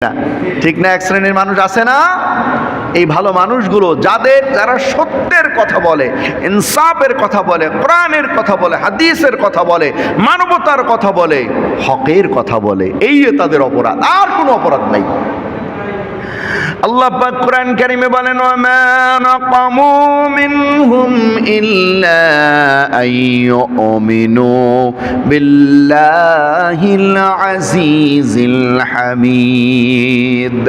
না, ঠিক না? এক শ্রেণীর মানুষ আছে না, এই ভালো মানুষগুলো যারা সত্যের কথা বলে, ইনসাফের কথা বলে, কোরআনের কথা বলে, হাদিসের কথা বলে, মানবতার কথা বলে, হকের কথা বলে, এই তাদের অপরাধ, আর কোনো অপরাধ নাই। আল্লাহ পাক কোরআন কারীমে বলেন, ওয়া মা নাকামু মিনহুম ইল্লা আইয়ুমিনু বিল্লাহিল আজিজিল হামিদ।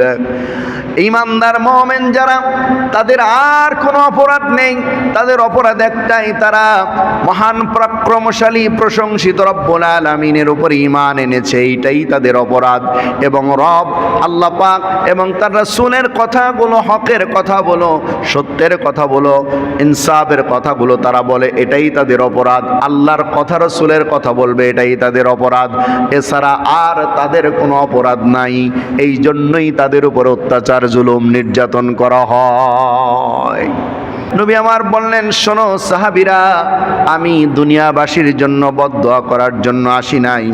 ঈমানদার মুমিন যারা, তাদের আর কোনো অপরাধ নেই, তাদের অপরাধ একটাই, তারা মহান পরাক্রমশালী প্রশংসিত রব্বুল আলামিনের উপর ঈমান এনেছে, এইটাই তাদের অপরাধ। এবং রব আল্লাহ পাক এবং তার রাসূলের কথাগুলো, হকের কথা বলো, সত্যের কথা বলো, ইনসাফের কথাগুলো তারা বলে, এটাই তাদের অপরাধ। আল্লাহর কথা, রাসূলের কথা বলবে, এটাই তাদের অপরাধ। এছাড়া আর তাদের কোনো অপরাধ নাই। এই জন্যই তাদের উপর অত্যাচার, জুলুম, নির্যাতন করা হয়। নবী আমার বললেন, শোনো সাহাবীরা, আমি দুনিয়াবাসীর জন্য বদদোয়া করার জন্য আসি নাই,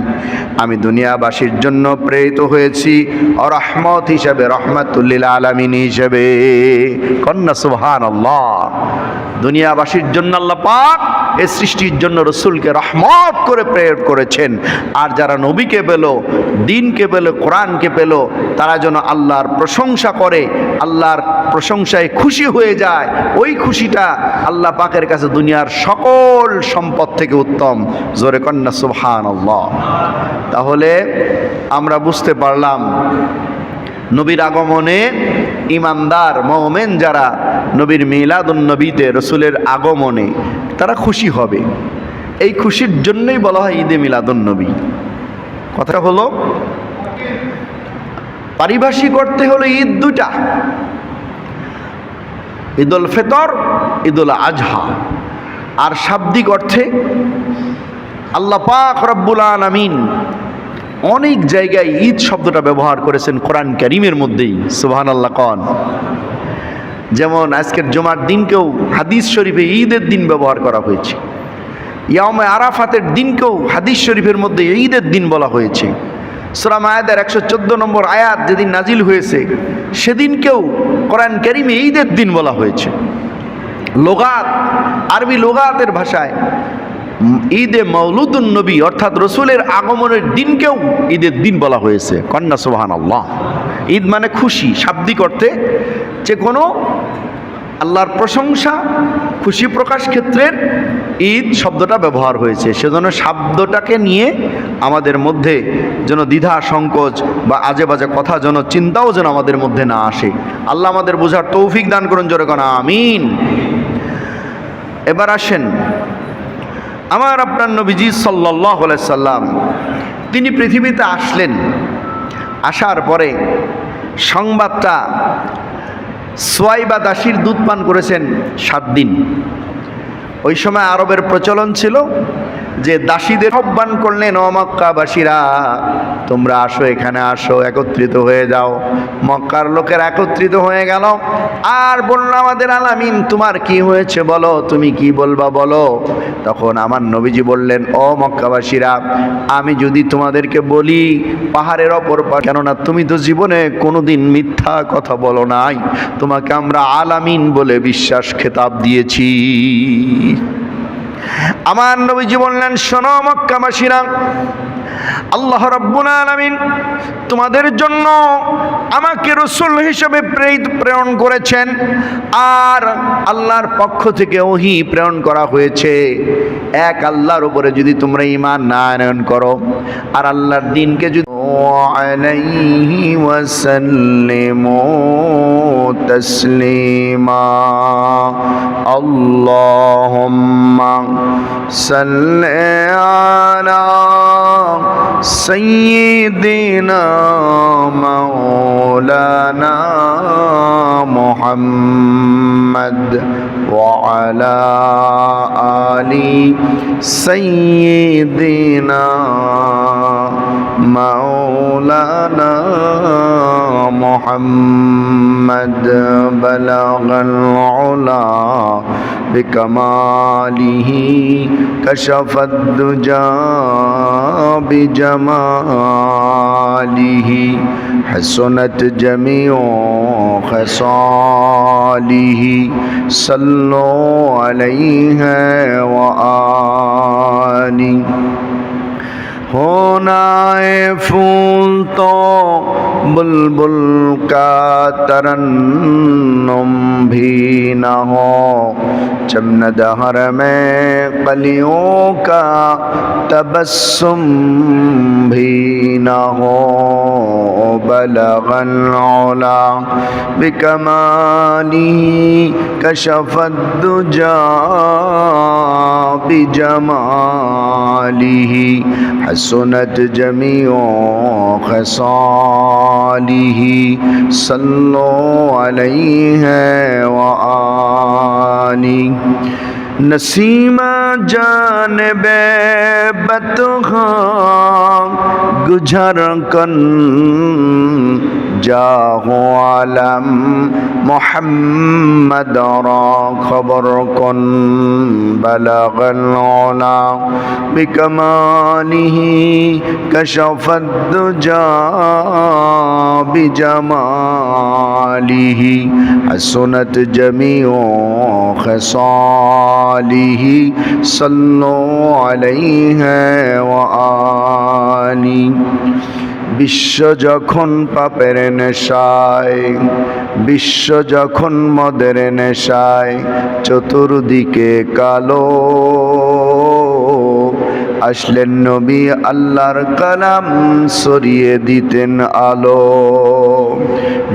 আমি দুনিয়াবাসীর জন্য প্রেরিত হয়েছি রহমত হিসেবে, রহমাতুল লিল আলামিন হিসেবে। কন্যা সুবহানাল্লাহ। দুনিয়াবাসীর জন্য আল্লাহ পাক এই সৃষ্টির জন্য রসুলকে রহমত করে প্রেরণ করেছেন। আর যারা নবীকে পেল, দ্বীনকে পেল, কোরআনকে পেল, তারা যেন আল্লাহর প্রশংসা করে, আল্লাহর প্রশংসায় খুশি হয়ে যায়। ওই খুশিটা আল্লাহ পাকের কাছে দুনিয়ার সকল সম্পদ থেকে উত্তম। জোরে কন্যা সুবহানাল্লাহ। তাহলে আমরা বুঝতে পারলাম, নবীর আগমনে ঈমানদার মুমিন যারা, নবীর মিলাদুন নবীতে, রসুলের আগমনে তারা খুশি হবে। এই খুশির জন্যই বলা হয় ঈদে মিলাদুন নবী। কথা হলো, পারিভাষিক অর্থে হলো ঈদ দুটা, ঈদুল ফিতর, ঈদুল আজহা। আর শাব্দিক অর্থে আল্লাহ পাক রব্বুল আলামিন অনেক জায়গায় ঈদ শব্দটা ব্যবহার করেছেন কোরআন কারীমের মধ্যেই। সুবহানাল্লাহ কন। যেমন আজকের জুমার দিনকেও হাদিস শরীফে ঈদের দিন ব্যবহার করা হয়েছে। ইয়াউমে আরাফাতের দিনকেও হাদিস শরীফের মধ্যে ঈদের দিন বলা হয়েছে। সূরা মায়েদার 114 নম্বর আয়াত যেদিন নাজিল হয়েছে, সেদিনকেও কোরআন কারীমে ঈদের দিন বলা হয়েছে। লোগাত, আরবি লোগাতের ভাষায় ঈদে মাউলুদুন নবী অর্থাৎ রসুলের আগমনের দিনকেও ঈদের দিন বলা হয়েছে। কন্যা সুবহানাল্লাহ। ঈদ মানে খুশি, শাব্দিক অর্থে যে কোনো আল্লাহর প্রশংসা, খুশি প্রকাশ ক্ষেত্রের ঈদ শব্দটা ব্যবহার হয়েছে। সেজন্য শব্দটাকে নিয়ে আমাদের মধ্যে যেন দ্বিধা, সংকোচ বা আজে বাজে কথা যেন, চিন্তাও যেন আমাদের মধ্যে না আসে। আল্লাহ আমাদের বোঝার তৌফিক দান করুন। জোরে কোন আমিন। এবার আসেন, আমার আপনার নবীজি সাল্লাল্লাহু আলাইহি সাল্লাম, তিনি পৃথিবীতে আসলেন। আসার পরে সংবাদটা, সুয়াইবা দাসীর দুধ পান করেছেন 7 দিন। ওই সময় আরবের প্রচলন ছিল যে দাসীদের আহ্বান করলেন, ও মক্কাবাসীরা, তোমরা আসো, এখানে আসো, একত্রিত হয়ে যাও। মক্কার লোকের একত্রিত হয়ে গেল আর বলল, আমাদের আলামিন, তোমার কি হয়েছে বলো, তুমি কি বলবা বলো। তখন আমার নবীজি বললেন, ও মক্কাবাসীরা, আমি যদি তোমাদেরকে বলি পাহাড়ের অপর পার, কেননা তুমি তো জীবনে কোনোদিন মিথ্যা কথা বলো নাই, তোমাকে আমরা আলামিন বলে বিশ্বাস খেতাব দিয়েছি। আমার নবীজি বললেন, শোনো মক্কাবাসীরা, আল্লাহ রাব্বুল আলামিন তোমাদের জন্য আমাকে রাসূল হিসেবে প্রেরণ করেছেন। আর আল্লাহর পক্ষ থেকে ওহী প্রেরণ করা হয়েছে। এক আল্লাহর উপরে যদি তোমরা ঈমান না আনয়ন করো, আর আল্লাহর দ্বীনকে যদি আলাইহি ওয়াসাল্লিমু তাসলিমা, আল্লাহুম্মা সাল্লি আলা সাইয়্যিদিনা মাওলানা মুহাম্মদ ওয়া আলা আলি সাইয়্যিদিনা মাওলানা মুহাম্মদ বালাগাল উলা বিকামালিহি কাশাফাদ দুজা বিজামালিহি حسنت جميع خصاله صلوا عليه وآله ہونا ہے پھول تو بلبل کا ترنم بھی نہ ہو چمن دہر میں کلیوں کا تبسم بھی نہ ہو بلغ العلا بکمالی کشف الدجا بجماله حسنت جميع خصاله صلوا عليه وآله نسیم جانب بطخاں گجھر کن جاہو عالم محمد را خبر کن بلغ العلا بکماله کشف الدجا بجماله حسنت جميع خصاله صلوا عليه وآله বিশ্ব যখন পাপের নেশায় বিশ্ব যখন মদের নেশায় চতুর্দিকে কালো আসলেন নবী আল্লাহর কালাম সরিয়ে দিতেন আলো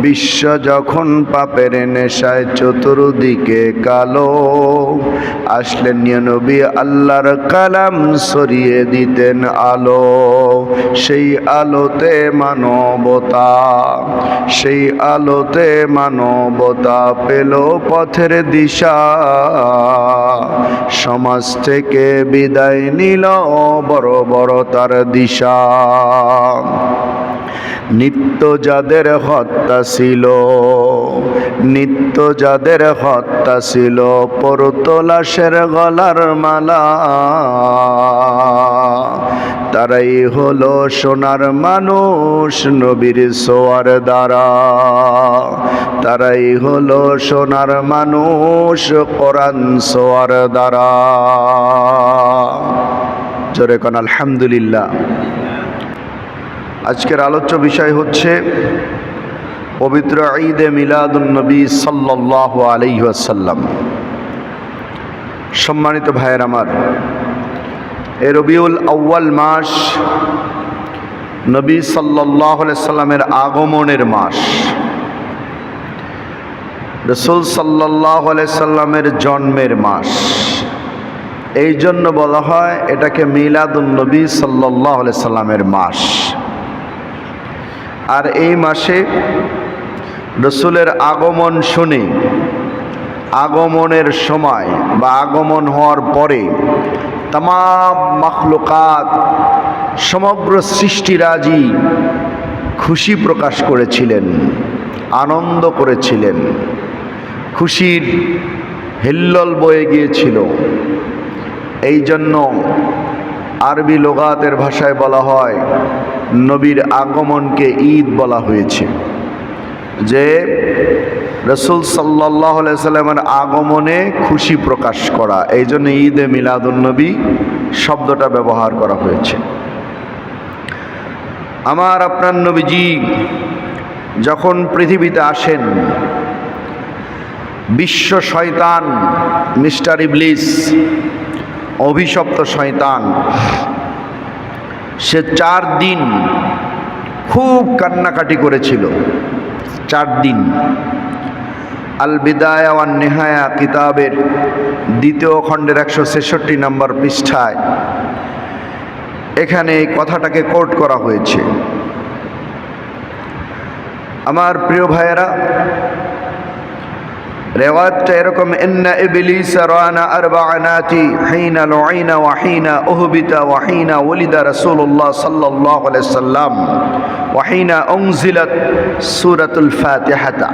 বিশ্ব যখন পাপের নেশায় চতুর্দিকে কালো আসলেন নবী আল্লাহর কালাম সরিয়ে দিতেন আলো সেই আলোতে মানবতা সেই আলোতে মানবতা পেল পথের দিশা সমাজ থেকে বিদায় নিল বড় বড় তার দিশা নিত্য যাদের হত্যা ছিল নিত্য যাদের হত্যা ছিল পরতো লাশের গলার মালা তারাই হলো সোনার মানুষ নবীর ছোঁয়ার দ্বারা তারাই হলো সোনার মানুষ কোরআন ছোঁয়ার দ্বারা জোরে কোন আলহামদুলিল্লাহ। আজকের আলোচ্য বিষয় হচ্ছে পবিত্র ঈদে মিলাদুন নবী সাল্লাল্লাহু আলাইহি ওয়াসাল্লাম। সম্মানিত ভাইয়ের আমার, এই রবিউল আউয়াল মাস নবী সাল্লাল্লাহু আলাইহি সাল্লামের আগমনের মাস, রাসূল সাল্লাল্লাহু আলাইহি সাল্লামের জন্মের মাস। এই জন্য বলা হয় এটাকে মিলাদুন নবী সাল্লাল্লাহু আলাইহি সাল্লামের মাস। আর এই মাসে রসুলের আগমন শুনে আগমনের সময় বা আগমন হওয়ার পরে তাম মাখলুকাত সমগ্র সৃষ্টিরাজি খুশি প্রকাশ করেছিলেন, আনন্দ করেছিলেন, খুশির হিল্লোল বয়ে গিয়েছিল। এই জন্য আরবি লোগাতের ভাষায় বলা হয় নবীর আগমনকে ঈদ বলা হয়েছে, যে রাসূল সাল্লাল্লাহু আলাইহি সাল্লামের আগমনে খুশি প্রকাশ করা। এই জন্য ঈদে মিলাদুন নবী শব্দটা ব্যবহার করা হয়েছে। আমার আপনার নবীজি যখন পৃথিবীতে আসেন, বিশ্ব শয়তান মিস্টার ইবলিস, অভিশপ্ত শয়তান, সে 4 দিন খুব কান্নাকাটি করেছিল। 4 দিন। আল বিদায়া ওয়ান নিহায়া কিতাবের 2য় খণ্ডের 166 নম্বর পৃষ্ঠায় এখানে এই কথাটাকে কোট করা হয়েছে। আমার প্রিয় ভাইয়েরা, রেওয়ায়াতটা এরকম, ইন্না ইবলিস রানা আরবা'নাতি হিনা লুইনা ওয়া হিনা উহবিতা ওয়া হিনা ওয়ালিদা রাসূলুল্লাহ সাল্লাল্লাহু আলাইহি সাল্লাম ওয়া হিনা উনজিলাত সূরাতুল ফাতিহাতা।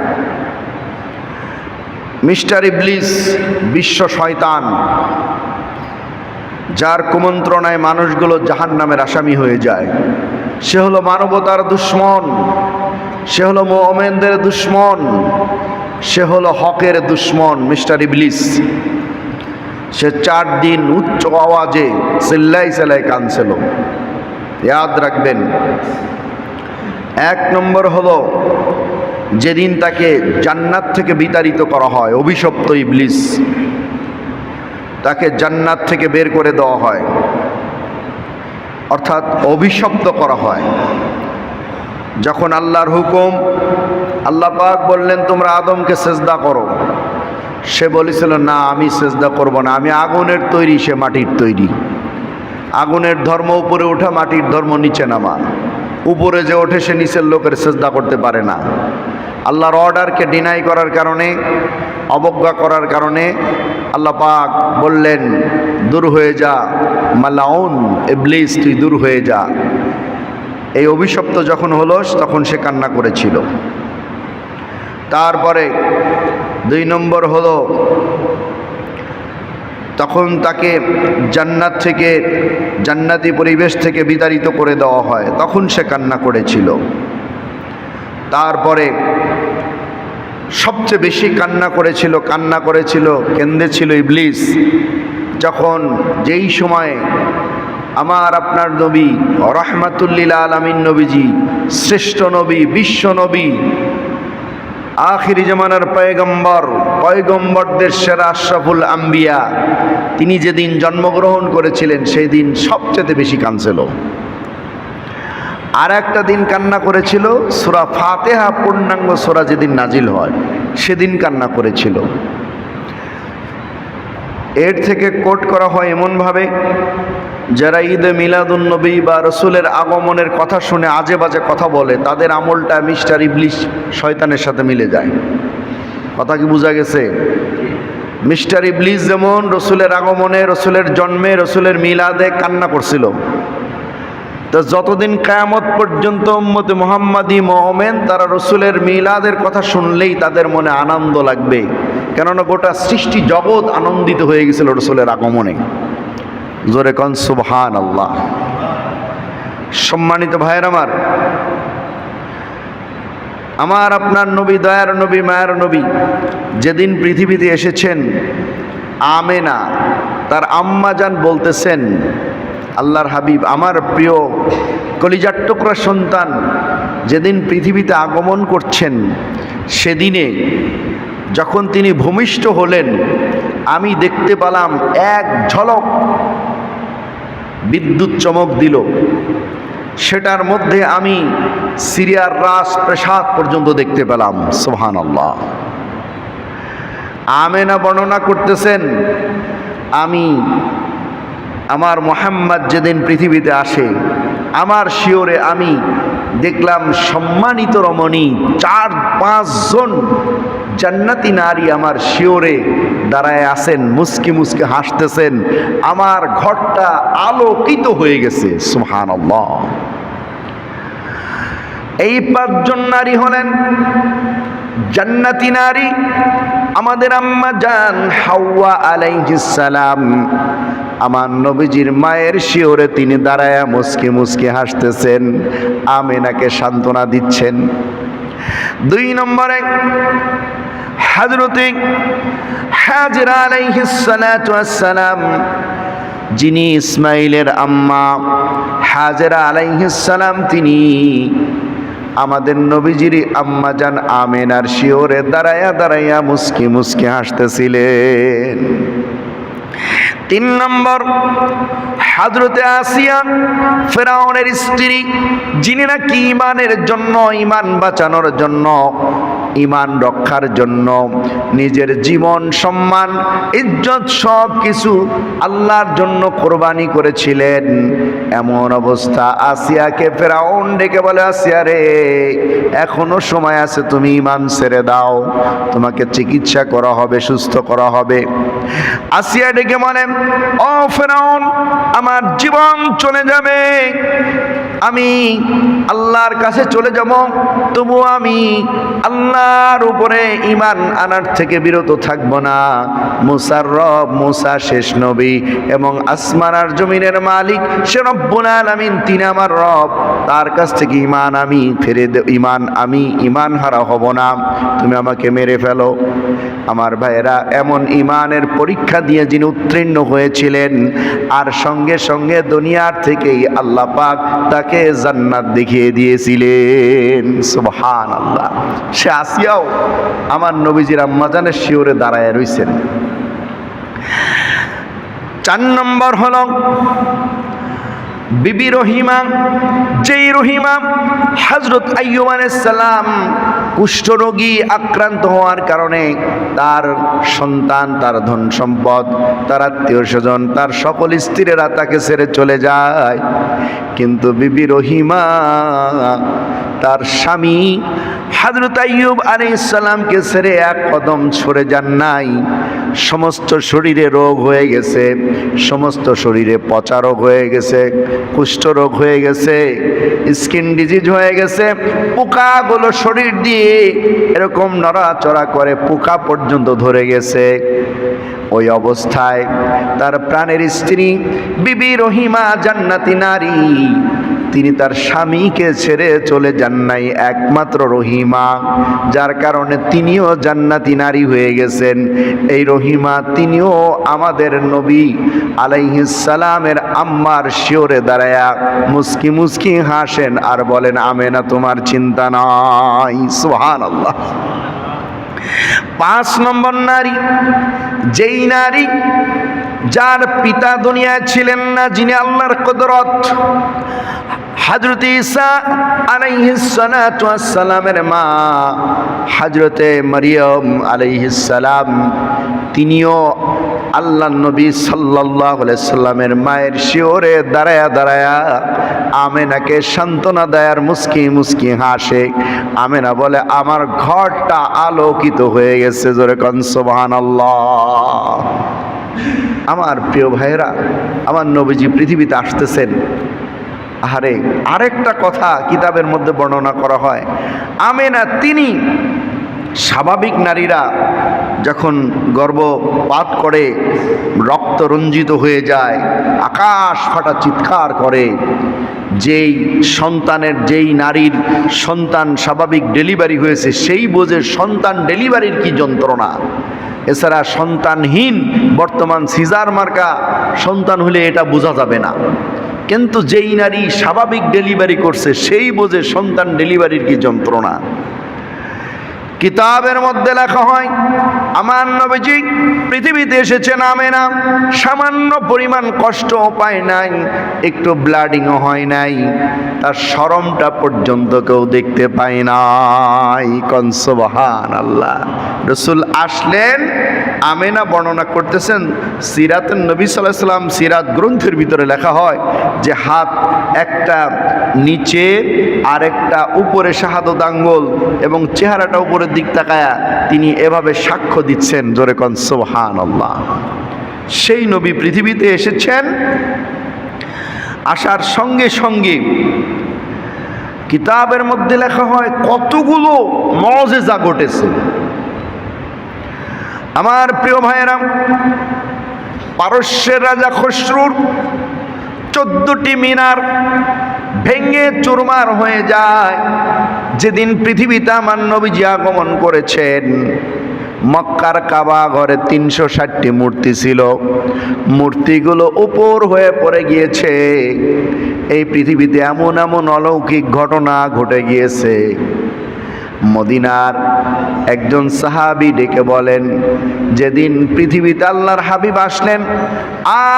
মিস্টার ইবলিস, বিশ্ব শয়তান, যার কুমন্ত্রণায় মানুষগুলো জাহান্নামের আসামি হয়ে যায়। সে হলো মানবতার দুশ্মন, সে হলো মুমিনদের দুশ্মন, সে হলো হকের দুশ্মন, মিস্টার ইবলিস। সে 4 দিন উচ্চ আওয়াজে চিল্লাই চিল্লাই কাঁদছিল। ইয়াদ রাখবেন, 1 নম্বর হলো যেদিন তাকে জান্নাত থেকে বিতাড়িত করা হয়, অভিশপ্ত ইবলিস, তাকে জান্নাত থেকে বের করে দেওয়া হয়, অর্থাৎ অভিশপ্ত করা হয়। যখন আল্লাহর হুকুম, আল্লাহ পাক বললেন তোমরা আদমকে সেজদা করো, সে বলেছিল না আমি সেজদা করব না, আমি আগুনের তৈরি, সে মাটির তৈরি। আগুনের ধর্ম উপরে ওঠা, মাটির ধর্ম নিচে নামা। উপরে যে ওঠে সে নিচের লোকের সেজদা করতে পারে না। আল্লাহর অর্ডারকে ডিনাই করার কারণে, অবজ্ঞা করার কারণে আল্লাহ পাক বললেন দূর হয়ে যা মালাউন ইবলিস, তুই দূর হয়ে যা। এই অভিশপ্ত যখন হলো তখন সে কান্না করেছিল। তারপরে 2 নম্বর হলো তখন তাকে জান্নাত থেকে, জান্নাতি পরিবেশ থেকে বিতাড়িত করে দেওয়া হয়, তখন সে কান্না করেছিল। তারপরে সবচেয়ে বেশি কান্না করেছিল, কেঁদেছিল ইবলিস যখন, যেই সময়ে আমার আপনার নবী রাহমাতুল্লিল আলামিন নবীজি, শ্রেষ্ঠ নবী, বিশ্ব নবী, আখিরি জামানার পয়গম্বরদের সেরা আশরাফুল আম্বিয়া, তিনি যেদিন জন্মগ্রহণ করেছিলেন সেই দিন সবচেয়ে বেশি কাঁদছিল। আর একটা দিন কান্না করেছিল, সূরা ফাতিহা পূর্ণাঙ্গ সূরা যেদিন নাজিল হয় সেদিন কান্না করেছিল। এর থেকে কোট করা হয় এমনভাবে, যারা ঈদে মিলাদুন নবী বা রসুলের আগমনের কথা শুনে আজে বাজে কথা বলে, তাদের আমলটা মিস্টার ইবলিস শয়তানের সাথে মিলে যায়। কথা কি বোঝা গেছে? মিস্টার ইবলিস যেমন রসুলের আগমনে, রসুলের জন্মে, রসুলের মিলাদে কান্না করছিল, তো যতদিন কিয়ামত পর্যন্ত উম্মতে মুহাম্মাদি মুমিন তারা রসুলের মিলাদের কথা শুনলেই তাদের মনে আনন্দ লাগবে, কেননা গোটা সৃষ্টি জগৎ আনন্দিত হয়ে গেছিল রসুলের আগমনে। জোরে কন সুবহানাল্লাহ। সম্মানিত ভাইয়ের আমার আপনার নবী, দয়ার নবী, মায়ের নবী যেদিন পৃথিবীতে এসেছেন, আমেনা তার আম্মা জান বলতেছেন, আল্লাহর হাবিব আমার প্রিয় কলিজার টুকরা সন্তান যেদিন পৃথিবীতে আগমন করছেন, সেদিনে যখন তিনি ভূমিষ্ঠ হলেন, আমি দেখতে পেলাম এক ঝলক বিদ্যুৎ চমক দিল, সেটার মধ্যে আমি সিরিয়ার রাস প্রাসাদ পর্যন্ত দেখতে পেলাম। সুবহানাল্লাহ। আমেনা বর্ণনা করতেছেন, আমি আমার মুহাম্মদ যেদিন পৃথিবীতে আসে, আমার শিওরে আমি দেখলাম সম্মানিত রমণী 4-5 জন জান্নাতি নারী আমার শিওরে দাঁড়ায় আছেন, মুস্কি মুস্কি হাসতেছেন, আমার ঘরটা আলোকিত হয়ে গেছে। সুবহানাল্লাহ। এই 5 জন নারী হলেন জান্নাতি নারী, আমাদের আম্মা জান হাওয়া আলাইহিস সালাম, আমার নবীজির মায়ের শিওরে তিনি দাঁড়ায়া মুস্কি মুস্কি হাসতেছেন, আমেনাকে সান্ত্বনা দিচ্ছেন। 2 নম্বরে হযরতে হাজেরা আলাইহিস সালাতু ওয়াস সালাম, যিনি ইসমাইলের আম্মা, হাজেরা আলাইহিস সালাম, তিনি আমাদের নবীজির আম্মা জান আমেনার শিওরে দাঁড়ায়া দাঁড়ায়া মুস্কি মুস্কি হাসতেছিলেন। 3 নম্বর হযরতে আসিয়া, ফেরাউনের স্ত্রী, যিনি নাকি ঈমানের জন্য, ঈমান বাঁচানোর জন্য, ঈমান রক্ষার জন্য নিজের জীবন, সম্মান, ইজ্জত সব কিছু আল্লাহর জন্য কোরবানি করেছিলেন। এমন অবস্থা আসিয়াকে ফেরাউন ডেকে বলে, আসিয়া রে, এখনো সময় আছে, তুমি ঈমান ছেড়ে দাও, তোমাকে চিকিৎসা করা হবে, সুস্থ করা হবে। আসিয়া ডেকে বলেন, ও ফেরাউন, আমার জীবন চলে যাবে, আমি আল্লাহর কাছে চলে যাব, তবু আমি আল্লাহর উপরে ঈমান আনার থেকে বিরত থাকব না। মুসার রব, মুসা শেষ নবী এবং আসমান আর জমিনের মালিক সে রব্বুল আলামিন, তিনি আমার রব, তার কাছ থেকে ঈমান আমি ফিরে আমি ঈমান হারা হব না, তুমি আমাকে মেরে ফেলো। আমার ভাইয়েরা, এমন ঈমানের পরীক্ষা দিয়ে যিনি উত্তীর্ণ হয়েছিলেন, আর সঙ্গে সঙ্গে দুনিয়ার থেকেই আল্লাহ পাক তাকে জান্নাত দেখিয়ে দিয়েছিলেন। সুবহানাল্লাহ। সে আসিয়াও আমার নবীজির আম্মাজানের শিওরে দাঁড়ায় রইছেন। 4 নম্বর হলো বিবি রহিমা। যেই রহিমা হযরত আইয়ুব আলাইহিস সালাম কুষ্ঠরোগী আক্রান্ত হওয়ার কারণে তার সন্তান, তার ধন সম্পদ, তার আত্মীয় স্বজন, তার সকল স্ত্রীরা তাকে ছেড়ে চলে যায়, কিন্তু বিবি রহিমা তার স্বামী হযরত আইয়ুব আলাইহিস সালামকে ছেড়ে এক কদম সরে যান নাই। সমস্ত শরীরে রোগ হয়ে গেছে, সমস্ত শরীরে পচা রোগ হয়ে গেছে, কুষ্ঠরোগ হয়ে গেছে, স্কিন ডিজিজ হয়ে গেছে, পোকাগুলো শরীর দিয়ে এরকম নড়াচড়া করে পোকা পর্যন্ত ধরে গেছে। ওই অবস্থায় তার প্রাণের স্ত্রী বিবি রহিমা, জান্নাতি নারী, তিনি তার স্বামীকে ছেড়ে চলে যান নাই, একমাত্র রহিমা, যার কারণে তিনিও জান্নাতি নারী হয়ে গেছেন। এই রহিমা তিনিও আমাদের নবী আলাইহিস সালামের আম্মার শিওরে দাঁড়ায়া মুস্কি মুস্কি হাসেন আর বলেন, আমেনা তোমার চিন্তা নাই। সুবহানাল্লাহ। 5 নম্বর নারী, যেই নারী যার পিতা দুনিয়ায় ছিলেন না, যিনি আল্লাহর কুদরত, হযরত ঈসা আলাইহিস সালাতু ওয়াস সালামের মা হযরতে মারিয়াম আলাইহিস সালাম, তিনিও আল্লাহর নবী সাল্লাল্লাহু আলাইহি সাল্লামের মায়ের শিওরে দাঁড়ায়া দাঁড়ায়া আমেনাকে সান্ত্বনা দেয়ার মুস্কি মুস্কি হাসে। আমেনা বলে, আমার ঘরটা আলোকিত হয়ে গেছে। জোরে কোন সুবহানাল্লাহ। আমার প্রিয় ভাইরা, আমার নবীজি পৃথিবীতে আসতেছেন। আরে আরেকটা কথা কিতাবের মধ্যে বর্ণনা করা হয়, আমেনা তিনি, স্বাভাবিক নারীরা যখন গর্ভপাত করে রক্ত রঞ্জিত হয়ে যায়, আকাশ ফাটা চিৎকার করে, যেই সন্তানের, যেই নারীর সন্তান স্বাভাবিক ডেলিভারি হয়েছে সেই বোঝে সন্তান ডেলিভারির কি যন্ত্রণা। এছাড়া সন্তানহীন, বর্তমান সিজার মার্কা সন্তান হলে এটা বোঝা যাবে না, কিন্তু যেই নারী স্বাভাবিক ডেলিভারি করছে সেই বোঝে সন্তান ডেলিভারির কি যন্ত্রণা। কিতাবের মধ্যে লেখা হয়, আমার নবীজি পৃথিবীতে এসেছেন, আমেনা সামান্য পরিমাণ কষ্ট পায় নাই, একটু ব্লাডিংও হয় নাই, তার শরমটা পর্যন্ত কেউ দেখতে পায় নাই। কোন সুবহানাল্লাহ। রাসূল আসলেন, আমেনা বর্ণনা করতেছেন, সিরাতুন নবী সাল্লাল্লাহু আলাইহি সাল্লাম সিরাত গ্রন্থের ভিতরে লেখা হয় যে হাত একটা নিচে আর একটা উপরে শাহাদত আঙ্গুল এবং চেহারাটা উপরের দিক তাকায়া তিনি এভাবে সাক্ষ্য দিচ্ছেন। জোরে কোন সুবহানাল্লাহ। সেই নবী পৃথিবীতে এসেছেন, আসার সঙ্গে সঙ্গে কিতাবের মধ্যে লেখা হয় কতগুলো মুআজিজা ঘটেছে। আমার প্রিয় ভাইয়েরা, পারস্যের রাজা খসরুর 14টি মিনার ভেঙে চুরমার হয়ে যায় যেদিন পৃথিবীতে আমার নবীজি আগমন করেছেন। মক্কার কাবা ঘরে 360টি মূর্তি ছিল, মূর্তিগুলো উপর হয়ে পড়ে গিয়েছে। এই পৃথিবীতে এমন এমন অলৌকিক ঘটনা ঘটে গিয়েছে। মদিনার একজন সাহাবী ডেকে বলেন, যেদিন পৃথিবীতে আল্লাহর হাবিব আসলেন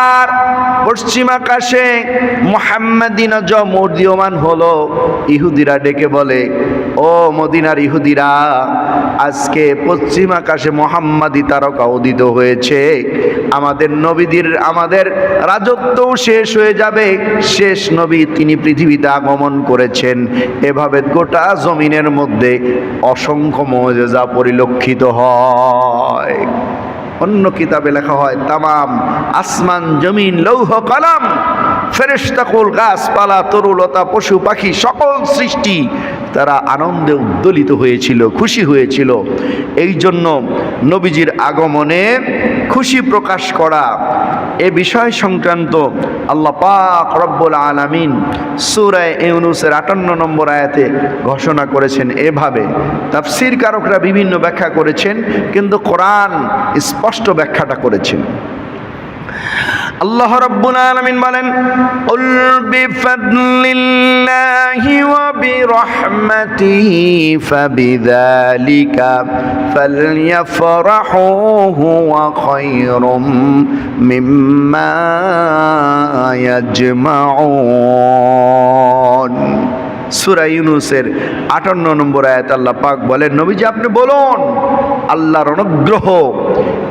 আর পশ্চিম আকাশে মুহাম্মাদি নজম উদীয়মান হলো, ইহুদিরা ডেকে বলে, ও মদিনার ইহুদিরা, আজকে পশ্চিম আকাশে মুহাম্মাদি তারকা উদিত হয়েছে, আমাদের নবীদের, আমাদের রাজত্বও শেষ হয়ে যাবে, শেষ নবী তিনি পৃথিবীতে আগমন করেছেন। এভাবে গোটা জমিনের মধ্যে অসংখ্য মুআজিজা পরিলক্ষিত হয়। অন্য কিতাবে লেখা হয় তামাম আসমান জমিন লৌহ কলম ফেরেশতাকুল গাছপালা তরুলতা পশু পাখি সকল সৃষ্টি তারা আনন্দে উদ্দোলিত হয়েছিল, খুশি হয়েছিল। এই জন্য নবীজির আগমনে খুশি প্রকাশ করা এ বিষয় সংক্রান্ত আল্লাহ পাক রব্বুল আলামিন সূরা ইউনূসের 58 নম্বর আয়াতে ঘোষণা করেছেন এভাবে। তাফসীর কারকরা বিভিন্ন ব্যাখ্যা করেছেন, কিন্তু কোরআন স্পষ্ট ব্যাখ্যাটা করেছেন। আল্লাহ রাব্বুল আলামিন বলেন, কুল বিফাদলিল্লাহি ওয়া বিরহমাতিহি ফাবিযালিকা ফালইফরাহু হুয়া খায়রুম মিম্মা ইয়াজমাউন। সূরা ইউনূসের 58 নম্বর আয়াত আল্লাহ পাক বলেন, নবীজি আপনি বলুন আল্লাহর অনুগ্রহ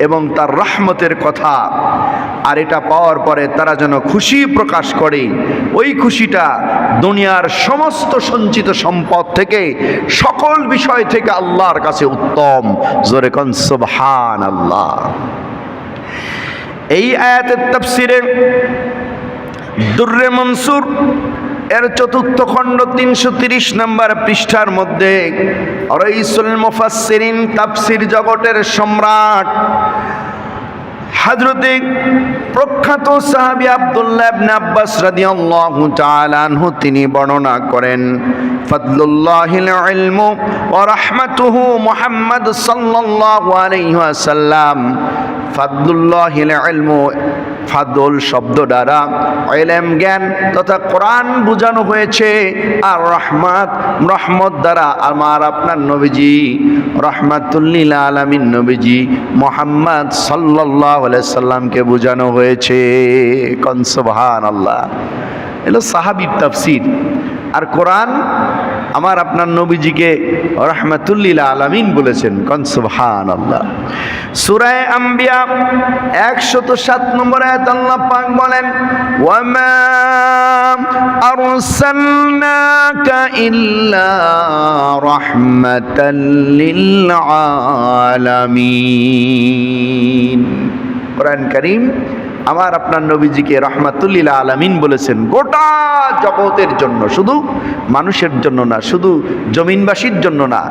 এবং তার রহমতের কথা, আর এটা পাওয়ার পরে তারা যেন খুশি প্রকাশ করে। ওই খুশিটা দুনিয়ার সমস্ত সঞ্চিত সম্পদ থেকে, সকল বিষয় থেকে আল্লাহর কাছে উত্তম। জোরে কোন সুবহানাল্লাহ। এই আয়াতের তাফসীরে দুররে মনসুর এর 4th খণ্ড 330 নম্বর পৃষ্ঠার মধ্যে রাইসুল মুফাসসিরিন তাফসীর জগতের সম্রাট হযরতে প্রখ্যাত সাহাবী আব্দুল্লাহ ইবনে আব্বাস রাদিয়াল্লাহু তাআলা আনহু তিনি বর্ণনা করেন, ফাদলুল্লাহিল ইলমু ওয়া রাহমাতুহু মুহাম্মদ সাল্লাল্লাহু আলাইহি ওয়াসাল্লাম। ফাদলুল্লাহিল ইলমু, ফাদল শব্দ দ্বারা ইলম জ্ঞান তথা কোরআন বোঝানো হয়েছে, আর রহমত দ্বারা আমার আপনার নবীজি রাহমাতুল লিল আলামিন নবীজি মুহাম্মদ সাল্লাল্লাহু আলাইহি সাল্লামকে বোঝানো হয়েছে। কোন সুবহানাল্লাহ। এলো সাহাবীর তাফসীর। আর কোরআন আমার আপনার নবীজিকে রাহমাতুল লিল আলামিন বলেছেন। কোন সুবহানাল্লাহ। সূরা আম্বিয়া 107 নম্বর আয়াত আল্লাহ পাক বলেন, ওয়া মা আরসালনাকা ইল্লা রাহমাতাল লিল আলামিন। কোরআন কারীম আমার আপনার নবীজিকে রাহমাতুল লিল আলামিন বলেছেন, গোটা জগতের জন্য, শুধু মানুষের জন্য না, শুধু জমিনবাসীর জন্য না,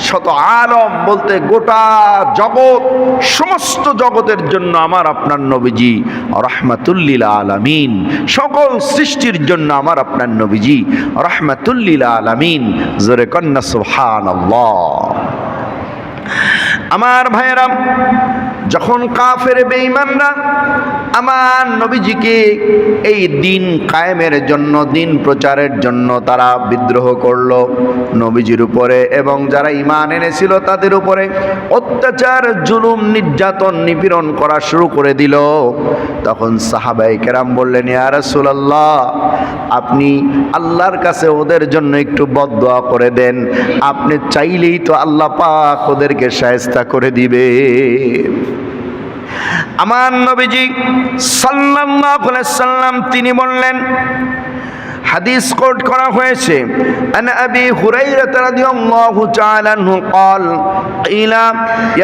শত আলম বলতে গোটা জগৎ, সমস্ত জগতের জন্য আমার আপনার নবীজি রাহমাতুল লিল আলামিন। সকল সৃষ্টির জন্য আমার আপনার নবীজি রাহমাতুল লিল আলামিন। জোরে কন্না সুবহানাল্লাহ। আমার ভাইয়েরা, যখন কাফের বেঈমানরা আমার নবীজিকে এই দিন কায়েমের জন্য, দিন প্রচারের জন্য তারা বিদ্রোহ করলো নবীজির উপরে, এবং যারা ঈমান এনেছিল তাদের উপরে অত্যাচার, জুলুম, নির্যাতন, নিপীড়ন করা শুরু করে দিল, তখন সাহাবায়ে কেরাম বললেন, ইয়া রাসূলুল্লাহ আপনি আল্লাহর কাছে ওদের জন্য একটু বদদুয়া করে দেন, আপনি চাইলেই তো আল্লাহ পাক ওদেরকে শায়েস্তা করে দিবে। আমার নবীজি সাল্লাল্লাহু আলাইহি সাল্লাম তিনি বললেন, হাদিস কোট করা হয়েছে, আন আবি হুরায়রা রাদিয়াল্লাহু তাআলা আনহু قال قيل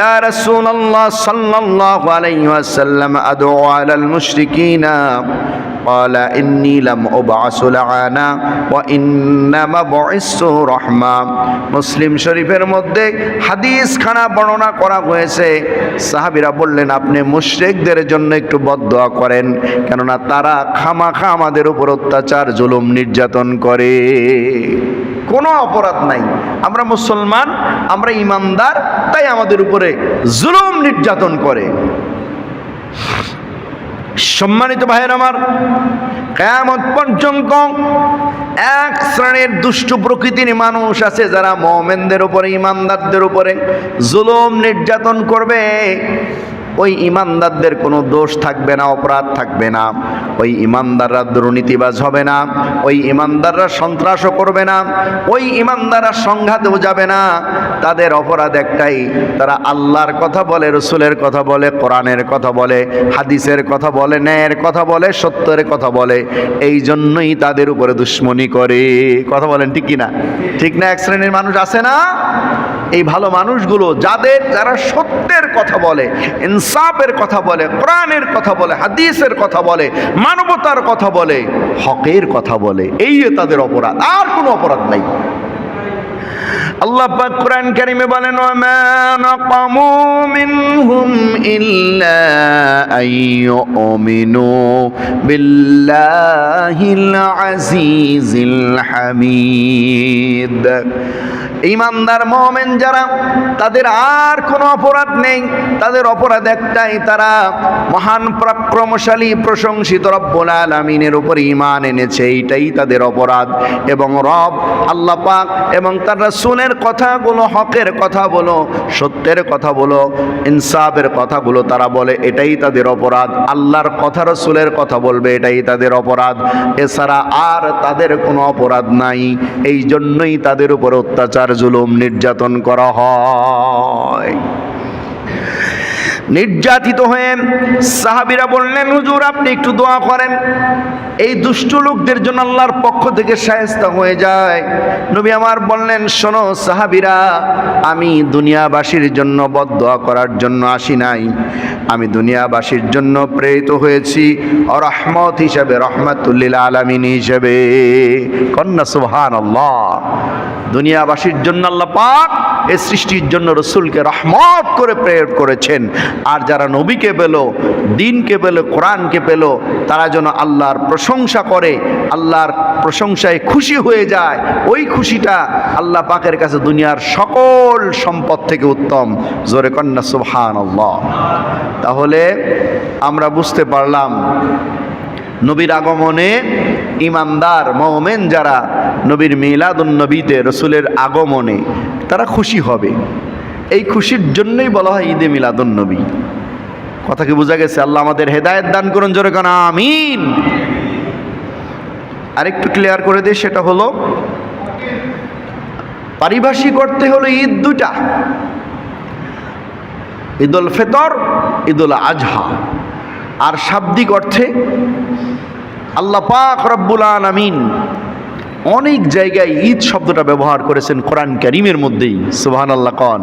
يا رسول الله صلى الله عليه وسلم ادعو على المشركين قال إني لم أبعث لعانا وإنما بعثت رحمة। মুসলিম শরীফের মধ্যে হাদিস খানা বর্ণনা করা হয়েছে। সাহাবীরা বললেন, আপনি মুশরিকদের জন্য একটু বদদুয়া করেন, কেননা তারা খামাখা আমাদের উপর অত্যাচার, জুলুম, নির্যাতন করে। কোনো অপরাধ নাই, আমরা মুসলমান, আমরা ইমানদার, তাই আমাদের উপরে জুলুম নির্যাতন করে। সম্মানিত ভাইয়ের আমার, কিয়ামত পর্যন্ত এক শ্রেণীর দুষ্ট প্রকৃতির মানুষ আছে যারা মুমিনদের উপরে, ইমানদারদের উপরে জুলুম নির্যাতন করবে। ওই ইমানদারদের কোনো দোষ থাকবে না, অপরাধ থাকবে না। ওই ইমানদাররা দুর্নীতিবাজ হবে না, ওই ইমানদাররা সন্ত্রাসও করবে না, ওই ইমানদাররা সংঘাতেও যাবে না। তাদের অপরাধ একটাই, তারা আল্লাহর কথা বলে, রসুলের কথা বলে, কোরআনের কথা বলে, হাদিসের কথা বলে, ন্যায়ের কথা বলে, সত্যের কথা বলে। এই জন্যই তাদের উপরে দুশ্মনী করে। কথা বলেন ঠিক কিনা? ঠিক না? এক শ্রেণীর মানুষ আছে না? এই ভালো মানুষগুলো যারা সত্যের কথা বলে, ইনসাফের কথা বলে, কোরআনের কথা বলে, হাদিসের কথা বলে, মানবতার কথা বলে, হকের কথা বলে, এই তাদের অপরাধ, আর কোনো অপরাধ নাই। আল্লাহ পাক কোরআন কারীমে বলেন, ওয়া মা নাকামু মিনহুম ইল্লা আইয়ুমিনু বিল্লাহিল আজিজিল হামিদ। ঈমানদার মুমিন যারা, তাদের আর কোনো অপরাধ নেই, তাদের অপরাধ একটাই, তারা মহান পরাক্রমশালী প্রশংসিত রব্বুল আলামিনের উপর ঈমান এনেছে, এইটাই তাদের অপরাধ। এবং রব আল্লাহ পাক এবং তার রাসূলের কথাগুলো, হকের কথা বলো, সত্যের কথা বলো, ইনসাফের কথাগুলো তারা বলে, এটাই তাদের অপরাধ। আল্লাহর কথা, রাসূলের কথা বলবে, এটাই তাদের অপরাধ। এছাড়া আর তাদের কোনো অপরাধ নাই। এই জন্যই তাদের উপর অত্যাচার, জুলুম, নির্যাতন করা হয়। নির্যাতিত হয়ে সাহাবীরা বললেন, হুজুর আপনি একটু দোয়া করেন, এই দুষ্ট লোকদের জন্য আল্লাহর পক্ষ থেকে শায়েস্তা হয়ে যায়। নবী আমার বললেন, শোনো সাহাবীরা, আমি দুনিয়াবাসীর জন্য বদদোয়া করার জন্য আসি নাই, আমি দুনিয়াবাসীর জন্য প্রেরিত হয়েছি রহমত হিসেবে, রহমাতুল লিল আলামিন হিসেবে। কন্যা সুবহানাল্লাহ। দুনিয়াবাসীর জন্য আল্লাহ পাক এই সৃষ্টির জন্য রসুলকে রহমত করে প্রেরণ করেছেন। আর যারা নবীকে পেল, দ্বীনকে পেল, কোরআনকে পেল, তারা যেন আল্লাহর প্রশংসা করে, আল্লাহর প্রশংসায় খুশি হয়ে যায়। ওই খুশিটা আল্লাহ পাকের কাছে দুনিয়ার সকল সম্পদ থেকে উত্তম। জোরে কন্যা সুবহানাল্লাহ। তাহলে আমরা বুঝতে পারলাম, নবীর আগমনে ঈমানদার মুমিন যারা, নবীর মিলাদুন নবীতে, রসুলের আগমনে তারা খুশি হবে। এই খুশির জন্যই বলা হয় ঈদে মিলাদুন নবী। কথা কি বোঝা গেছে? আল্লাহ আমাদের হেদায়েত দান করুন, জোরে কোন আমিন। আরেকটু ক্লিয়ার করে দিই, সেটা হলো পারিভাষিক অর্থে হলো ঈদ দুটা, ঈদুল ফিতর, ঈদুল আজহা। আর শাব্দিক অর্থে আল্লাহ পাক রব্বুল আলামিন অনেক জায়গায় ঈদ শব্দটা ব্যবহার করেছেন কোরআন কারীমের মধ্যেই। সুবহানাল্লাহ কন।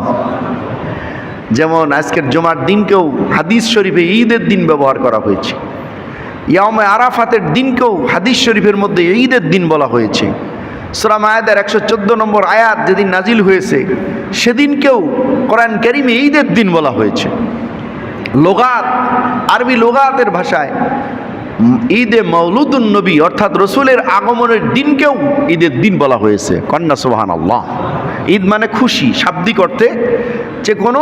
যেমন আজকের জুমার দিনকেও হাদিস শরীফে ঈদের দিন ব্যবহার করা হয়েছে। ইয়াউমে আরাফাতের দিনকেও হাদিস শরীফের মধ্যে ঈদের দিন বলা হয়েছে। সূরা মায়েদার 114 নম্বর আয়াত যেদিন নাজিল হয়েছে, সেদিনকেও কোরআন কারীমে ঈদের দিন বলা হয়েছে। লোগাত, আরবি লোগাতের ভাষায় ঈদে মাউলুদুন নবী অর্থাৎ রসুলের আগমনের দিনকেও ঈদের দিন বলা হয়েছে। কন্যা সুবহানাল্লাহ। ঈদ মানে খুশি, শাব্দিক অর্থে যে কোনো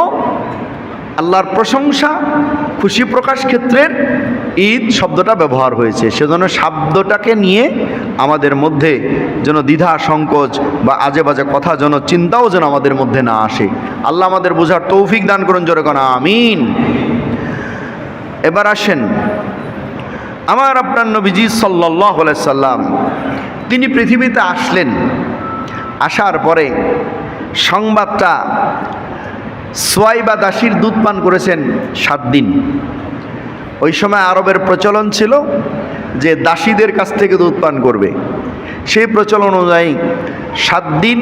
আল্লাহর প্রশংসা, খুশি প্রকাশ ক্ষেত্রের ঈদ শব্দটা ব্যবহার হয়েছে। সেজন্য শব্দটাকে নিয়ে আমাদের মধ্যে যেন দ্বিধা, সংকোচ বা আজে বাজে কথা যেন, চিন্তাও যেন আমাদের মধ্যে না আসে। আল্লাহ আমাদের বোঝার তৌফিক দান করুন, জোরে কোন আমিন। এবার আসেন, আমার আপনার নবীজি সাল্লাল্লাহু আলাইহি সাল্লাম তিনি পৃথিবীতে আসলেন। আসার পরে সংবাদটা, সুয়াইবা দাসীর দুধ পান করেছেন 7 দিন। ওই সময় আরবের প্রচলন ছিল যে দাসীদের কাছ থেকে দুধ পান করবে। সেই প্রচলন অনুযায়ী 7 দিন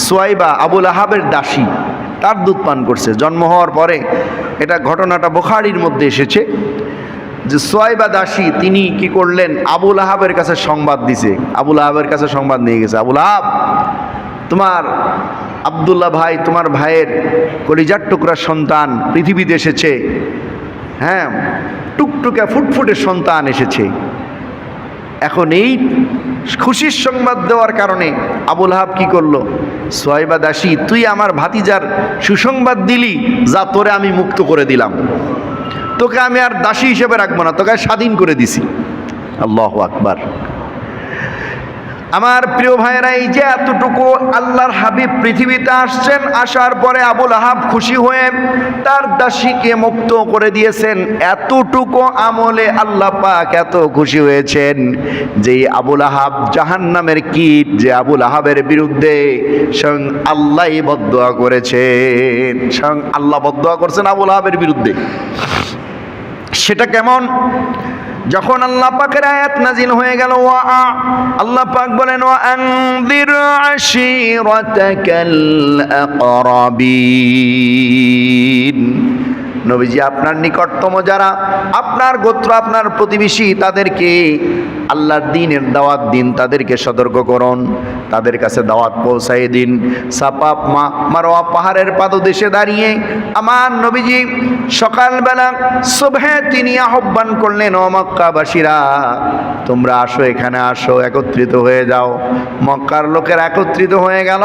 সুয়াইবা, আবুল আহাবের দাসী, তার দুধ পান করছে। জন্ম হওয়ার পরে এটা ঘটনাটা বুখারীর মধ্যে এসেছে যে সুয়াইবা দাসী তিনি কি করলেন, আবুল আহাবের কাছে সংবাদ দিছে। আবুল আহাবের কাছে সংবাদ নিয়ে গেছে, আবুল আহাব, তোমার আব্দুল্লাহ ভাই, তোমার ভাইয়ের কলিজার টুকরা সন্তান পৃথিবীতে এসেছে। হ্যাঁ, টুকটুকে ফুটফুটে সন্তান এসেছে। এখন এই খুশির সংবাদ দেওয়ার কারণে আবুল আহাব কি করলো, সুয়াইবা দাসী, তুই আমার ভাতিজার সুসংবাদ দিলি, যা তোরে আমি মুক্ত করে দিলাম, তোকে আমি আর দাসী হিসেবে রাখবো না, তোকে স্বাধীন করে দিছি। আল্লাহু আকবার। আমার প্রিয় ভাইয়েরা, এই যে এতটুকু আল্লাহর হাবিব পৃথিবীতে আসছেন, আসার পরে আবুল আহাব খুশি হয়ে তার দাসীকে মুক্ত করে দিয়েছেন। এতটুকু আমলে আল্লাহ পাক এত খুশি হয়েছেন যে আবুল আহাব জাহান্নামের কীট, যে আবুল আহাবের বিরুদ্ধে স্বয়ং আল্লাহই বদদোয়া করেছেন, স্বয়ং আল্লাহ বদদোয়া করছেন আবুল আহাবের বিরুদ্ধে। সেটা কেমন? যখন আল্লাহ পাকের আয়াত নাজিল হয়ে গেল, আল্লাহ পাক বলেন ওয়া আনযির আশীরাতাকাল আকরাবিন। নবীজি আপনার নিকটতম যারা, আপনার গোত্র, আপনার প্রতিবেশী, তাদেরকে আল্লাহর দ্বীনের দাওয়াত দিন, তাদেরকে সতর্ক করুন, তাদের কাছে দাওয়াত পৌঁছাই দিন। সাফা মারওয়া পাহাড়ের পাদদেশে দাঁড়িয়ে আমার নবীজি সকালবেলা সুবহে তিনি আহ্বান করলেন, ও মক্কাবাসীরা তোমরা আসো, এখানে আসো, একত্রিত হয়ে যাও। মক্কার লোকের একত্রিত হয়ে গেল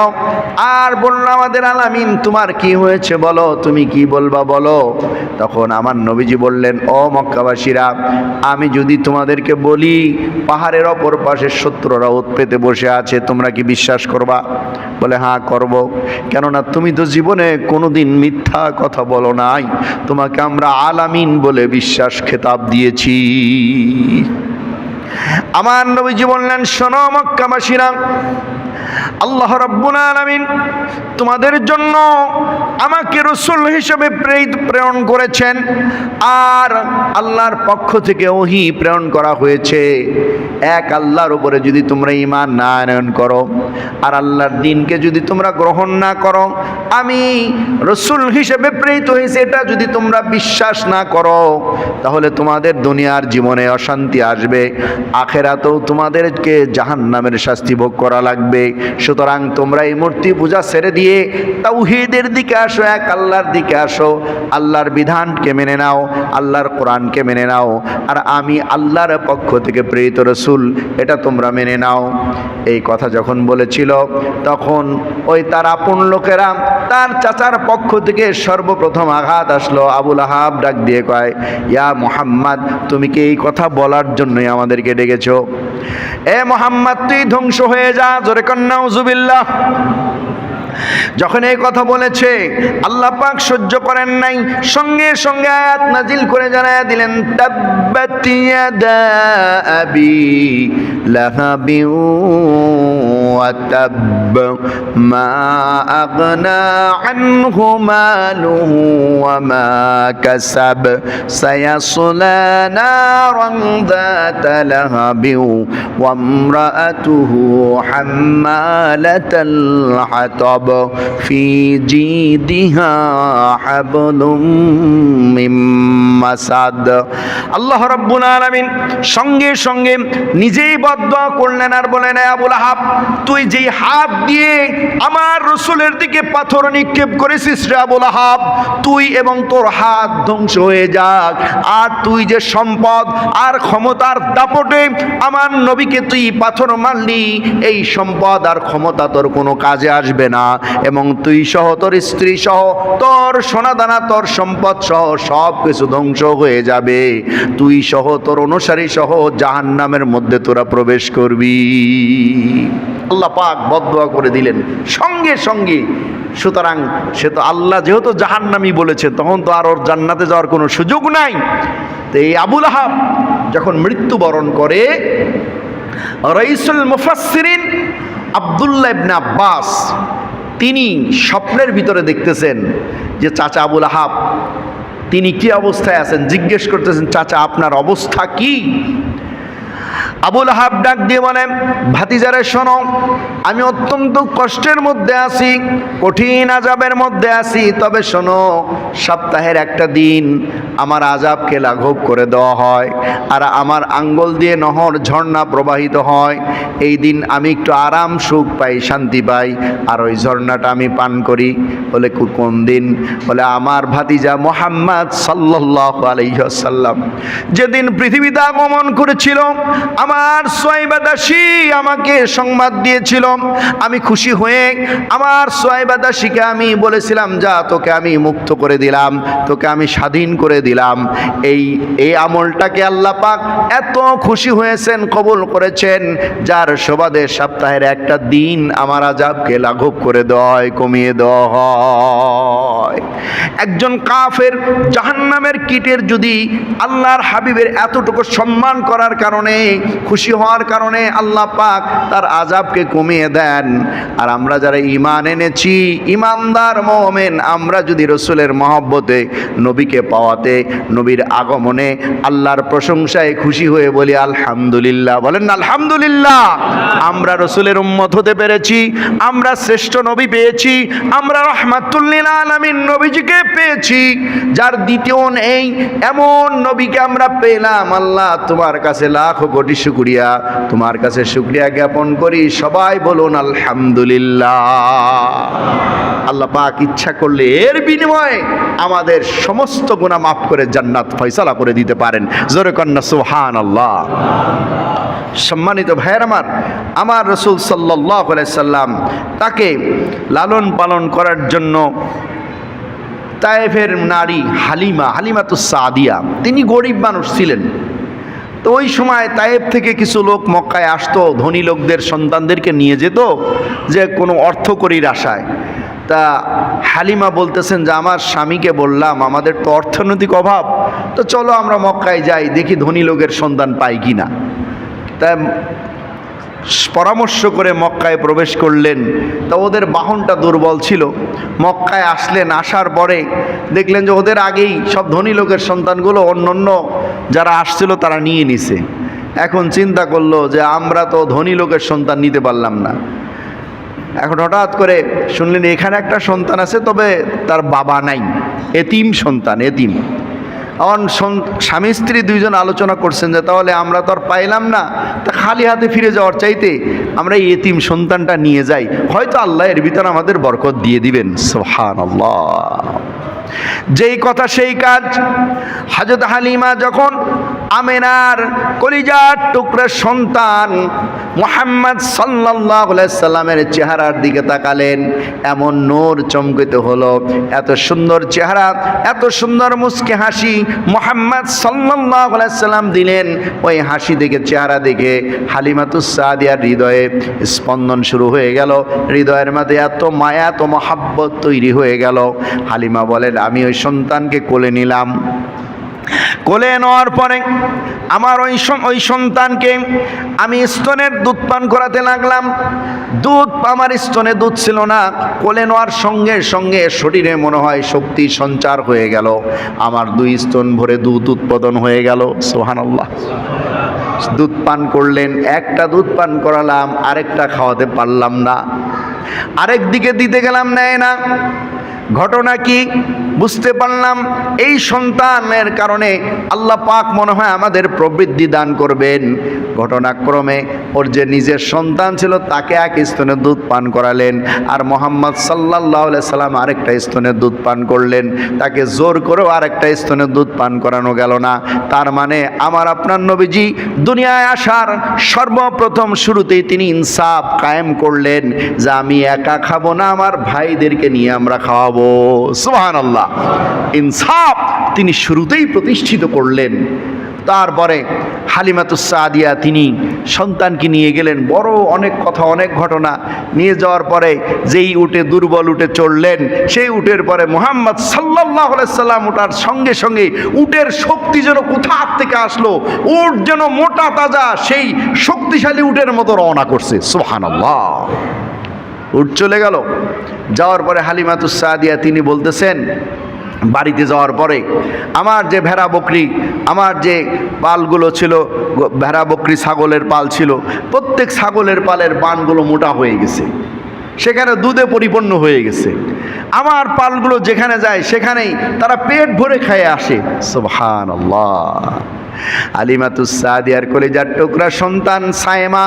আর বলল, আমাদের আলামিন তোমার কি হয়েছে বলো, তুমি কি বলবা বলো। তখন আমার নবীজি বললেন, ও মক্কাবাসীরা, আমি যদি তোমাদেরকে বলি পাহাড়ের অপর পাশে শত্রুরা ওত পেতে বসে আছে, তোমরা কি বিশ্বাস করবা? বলে হ্যাঁ করব। কেননা তুমি তো জীবনে কোনোদিন মিথ্যা কথা বলো নাই, তোমাকে আমরা আলামিন বলে বিশ্বাস খেতাব দিয়েছি। আমার নবীজি বললেন, শোনো মক্কাবাসীরা, আল্লাহ রাব্বুল আলামিন তোমাদের জন্য আমাকে রাসূল হিসেবে প্রেরণ করেছেন, আর আল্লাহর পক্ষ থেকে ওহী প্রেরণ করা হয়েছে। এক আল্লাহর উপরে যদি তোমরা ঈমান না আনয়ন করো আর আল্লাহর দ্বীনকে যদি তোমরা গ্রহণ না করো, আমি রাসূল হিসেবে প্রেরিত হয়েছে এটা যদি তোমরা বিশ্বাস না করো, তাহলে তোমাদের দুনিয়ার জীবনে অশান্তি আসবে, আখিরাতেও তোমাদেরকে জাহান্নামের শাস্তি ভোগ করা লাগবে। সুতরাং তোমরা এই মূর্তি পূজা ছেড়ে দিয়ে তাওহীদের দিকে আসো, এক আল্লাহর দিকে আসো, আল্লাহর বিধানকে মেনে নাও, আল্লাহর কোরআনকে মেনে নাও, আর আমি আল্লাহর পক্ষ থেকে প্রেরিত রাসূল এটা তোমরা মেনে নাও। এই কথা যখন বলেছিল, তখন ওই তার আপন লোকেরা, তার চাচার পক্ষ থেকে সর্বপ্রথম আঘাত আসলো। আবু লাহাব ডাক দিয়ে কয়, ইয়া মুহাম্মদ, তুমি কি এই কথা বলার জন্যই আমাদেরকে ডেকেছো? এ মুহাম্মদ, তুই ধ্বংস হয়ে যা। জোরে কর নাউযুবিল্লাহ। যখন এই কথা বলেছে, আল্লাহ পাক সহ্য করেন নাই, সঙ্গে সঙ্গে আয়াত নাজিল করে জানায়া দিলেন, তাব্বাত ইয়াদা আবি লাহাবি ওয়া তাব মা আগনা আনহু মালুহু ওয়া মা কাসাব সায়াসলা নারান যাতা লাহাবি ওয়া ইমরাআতুহু হাম্মালাতাল হাতাব ফি জিদিহা হাবলুম মিন মাসাদ। আল্লাহ রাব্বুল আলামিন সঙ্গে সঙ্গে নিজেই বদদোয়া করলেন আর বলেন, আবু লাহাব, তুই যেই হাত দিয়ে আমার রাসূলের দিকে পাথর নিক্ষেপ করেছিস রে আবু লাহাব, তুই এবং তোর হাত ধ্বংস হয়ে যাক। আর তুই যে সম্পদ আর ক্ষমতার দাপটে আমার নবীকে তুই পাথর মারলি, এই সম্পদ আর ক্ষমতা তোর কোনো কাজে আসবে না, এবং তুই সহ তোর স্ত্রী সহ তোর সোনাদানা, তোর সম্পদ সহ সব কিছু ধ্বংস হয়ে যাবে। তুই সহ তোর অনুসারী সহ জাহান্নামের মধ্যে তোরা প্রবেশ করবি। আল্লাহ পাক বদদোয়া করে দিলেন সঙ্গে সঙ্গে। সুতরাং সে তো আল্লাহ যেহেতু জাহান্নামী বলেছে, তখন তো আর ওর জান্নাতে যাওয়ার কোনো সুযোগ নাই। তো এই আবু লাহাব যখন মৃত্যুবরণ করে, রাইসুল মুফাসসিরিন আব্দুল্লাহ ইবনে আব্বাস তিনি স্বপ্নের ভিতরে দেখতেছেন যে চাচা আবু লাহাব তিনি কি অবস্থায় আছেন। জিজ্ঞেস করতেছেন, চাচা আপনার অবস্থা কি? আবু লাহাব ডাক দিয়ে বলেন, ভাতিজারে শোনো, আমি অত্যন্ত কষ্টের মধ্যে আছি, কঠিন আযাবের মধ্যে আছি। তবে শোনো, সপ্তাহের একটা দিন আমার আযাবকে লাঘব করে দেওয়া হয়, আর আমার আঙ্গুল দিয়ে নহর ঝর্ণা প্রবাহিত হয়। এই দিন আমি একটু আরাম সুখ পাই, শান্তি পাই, আর ওই ঝর্ণাটা আমি পান করি। বলে কোন দিন? বলে আমার ভাতিজা মুহাম্মদ সাল্লাল্লাহু আলাইহি ওয়াসাল্লাম যেদিন পৃথিবীতে আগমন করেছিল, আমার সুয়াইবা দাসী আমাকে সংবাদ দিয়েছিল। আমি খুশি হয়ে আমার সুয়াইবা দাসীকে আমি বলেছিলাম, যা তোকে আমি মুক্ত করে দিলাম, তোকে আমি স্বাধীন করে দিলাম। এই আমলটাকে আল্লাহ পাক এত খুশি হয়েছেন, কবুল করেছেন, যার সুবাদে সপ্তাহের একটা দিন আমার আযাবকে লাঘব করে দেওয়া হয়, কমিয়ে দেওয়া হয়। একজন কাফের জাহান্নামের কীটের যদি আল্লাহর হাবিবের এতটুকু সম্মান করার কারণে খুশি হওয়ার কারণে আল্লাহ পাক তার আযাবকে কমিয়ে দেন। আর আমরা যারা ঈমান এনেছি, ঈমানদার মুমিন, আমরা যদি রাসূলের মহব্বতে, নবীকে পাওয়াতে, নবীর আগমনে আল্লাহর প্রশংসায় খুশি হয়ে বলি আলহামদুলিল্লাহ, বলেন না আলহামদুলিল্লাহ। আমরা রাসূলের উম্মত হতে পেরেছি, আমরা শ্রেষ্ঠ নবী পেয়েছি, আমরা রাহমাতুল লিল আলামিন নবীজিকে পেয়েছি, যার দ্বিতীয় নেই এমন নবীকে আমরা পেলাম। আল্লাহ তোমার কাছে লাখ কোটি শুকরিয়া, তোমার কাছে শুকরিয়া জ্ঞাপন করি। সবাই বলুন আলহামদুলিল্লাহ। আল্লাহ পাক ইচ্ছা করলে এর বিনিময়ে আমাদের সমস্ত গুনাহ মাফ করে জান্নাত ফয়সালা করে দিতে পারেন। জোরে কন্না সুবহানাল্লাহ। সম্মানিত ভাইয়ের আমার রাসূল সাল্লাল্লাহু আলাইহি সাল্লাম তাকে লালন পালন করার জন্য তায়েফের নারী হালিমাতুস সাদিয়া, তিনি গরিব মানুষ ছিলেন। তো ওই সময় তায়েফ থেকে কিছু লোক মক্কায় আসতো, ধনী লোকদের সন্তানদেরকে নিয়ে যেত যে কোনো অর্থকরীর আশায়। তা হালিমা বলতেছেন যে আমার স্বামীকে বললাম আমাদের তো অর্থনৈতিক অভাব, তো চলো আমরা মক্কায় যাই, দেখি ধনী লোকের সন্তান পাই কি না। তা পরামর্শ করে মক্কায় প্রবেশ করলেন। তা ওদের বাহনটা দুর্বল ছিল। মক্কায় আসলেন, আসার পরে দেখলেন যে ওদের আগেই সব ধনী লোকের সন্তানগুলো অন্য যারা আসছিল তারা নিয়ে নিছে। এখন চিন্তা করলো যে আমরা তো ধনী লোকের সন্তান নিতে পারলাম না। এখন হঠাৎ করে শুনলেন এখানে একটা সন্তান আছে, তবে তার বাবা নাই, এতিম সন্তান, এতিম। এখন স্বামী স্ত্রী দুইজন আলোচনা করছেন যে তাহলে আমরা তো আর পাইলাম না, তা খালি হাতে ফিরে যাওয়ার চাইতে আমরা এই এতিম সন্তানটা নিয়ে যাই, হয়তো আল্লাহ এর ভিতরে আমাদের বরকত দিয়ে দিবেন। সুবহানাল্লাহ। যেই কথা সেই কাজ। হযরত হালিমা যখন আমেনার কলিজার টুকরা সন্তান মুহাম্মদ সাল্লাল্লাহু আলাইহি সাল্লামের চেহারার দিকে তাকালেন, এমন নূর চমকিত হলো, এত সুন্দর চেহারা, এত সুন্দর মুস্কি হাসি মুহাম্মদ সাল্লাল্লাহু আলাইহি সাল্লাম দিলেন। ওই হাসি দেখে, চেহারা দেখে হালিমাতুস সাদিয়ার হৃদয়ে স্পন্দন শুরু হয়ে গেল, হৃদয়ের মধ্যে এত মায়া, এত মহাব্বত তৈরি হয়ে গেল। হালিমা বলেন আমি ওই সন্তানকে কোলে নিলাম। কোলে নেওয়ার পরে আমার ওই সন্তানকে আমি স্তনের দুধ পান করাতে লাগলাম। আমার স্তনে দুধ ছিল না। কোলে নেওয়ার সঙ্গে সঙ্গে শরীরে মনে হয় শক্তি সঞ্চার হয়ে গেল, আমার দুই স্তন ভরে দুধ উৎপাদন হয়ে গেল। সুবহানাল্লাহ। দুধ পান করলেন, একটা দুধ পান করালাম, আরেকটা খাওয়াতে পারলাম না, আরেক দিকে দিতে গেলাম, নেয় না। ঘটনা কি বুঝতে পারলাম, এই সন্তানের কারণে আল্লাহ পাক মনে হয় আমাদের প্রবৃদ্ধি দান করবেন। ঘটনাক্রমে ওর যে নিজের সন্তান ছিল তাকে এক স্তনের দুধ পান করালেন, আর মুহাম্মদ সাল্লাল্লাহু আলাইহি সাল্লাম আরেকটা স্তনের দুধ পান করলেন। তাকে জোর করেও আরেকটা স্তনের দুধ পান করানো গেল না। তার মানে আমার আপনার নবীজি দুনিয়ায় আসার সর্বপ্রথম শুরুতেই তিনি ইনসাফ কায়েম করলেন যে আমি একা খাবো না, আমার ভাইদেরকে নিয়ে আমরা খাওয়াবো। সুবহানাল্লাহ। ইনসাফ তিনি শুরুতেই প্রতিষ্ঠিত করলেন। তারপরে হালিমাতুস সাদিয়া তিনি সন্তানকে নিয়ে গেলেন। বড় অনেক কথা, অনেক ঘটনা। নিয়ে যাওয়ার পরে যেই উটে দুর্বল উটে চড়লেন, সেই উটের পরে মুহাম্মদ সাল্লাল্লাহু আলাইহি সাল্লাম ওঠার সঙ্গে সঙ্গে উটের শক্তি যেন কোথা থেকে আসলো, উট যেন মোটা তাজা সেই শক্তিশালী উটের মতো রওনা করছে। সুবহানাল্লাহ। উট চলে গেল। যাওয়ার পরে হালিমাতুস সাদিয়া তিনি বলতেছেন, বাড়িতে যাওয়ার পরে আমার যে ভেড়া বকরি, আমার যে পালগুলো ছিল, ভেড়া বকরি ছাগলের পাল ছিল, প্রত্যেক ছাগলের পালের বানগুলো মোটা হয়ে গেছে, সেখানে দুধে পরিপূর্ণ হয়ে গেছে। আমার পালগুলো যেখানে যায় সেখানেই তারা পেট ভরে খেয়ে আসে। সুবহানাল্লাহ। হালিমাতুস সাদিয়ার কলিজার টুকরা সন্তান সায়েমা,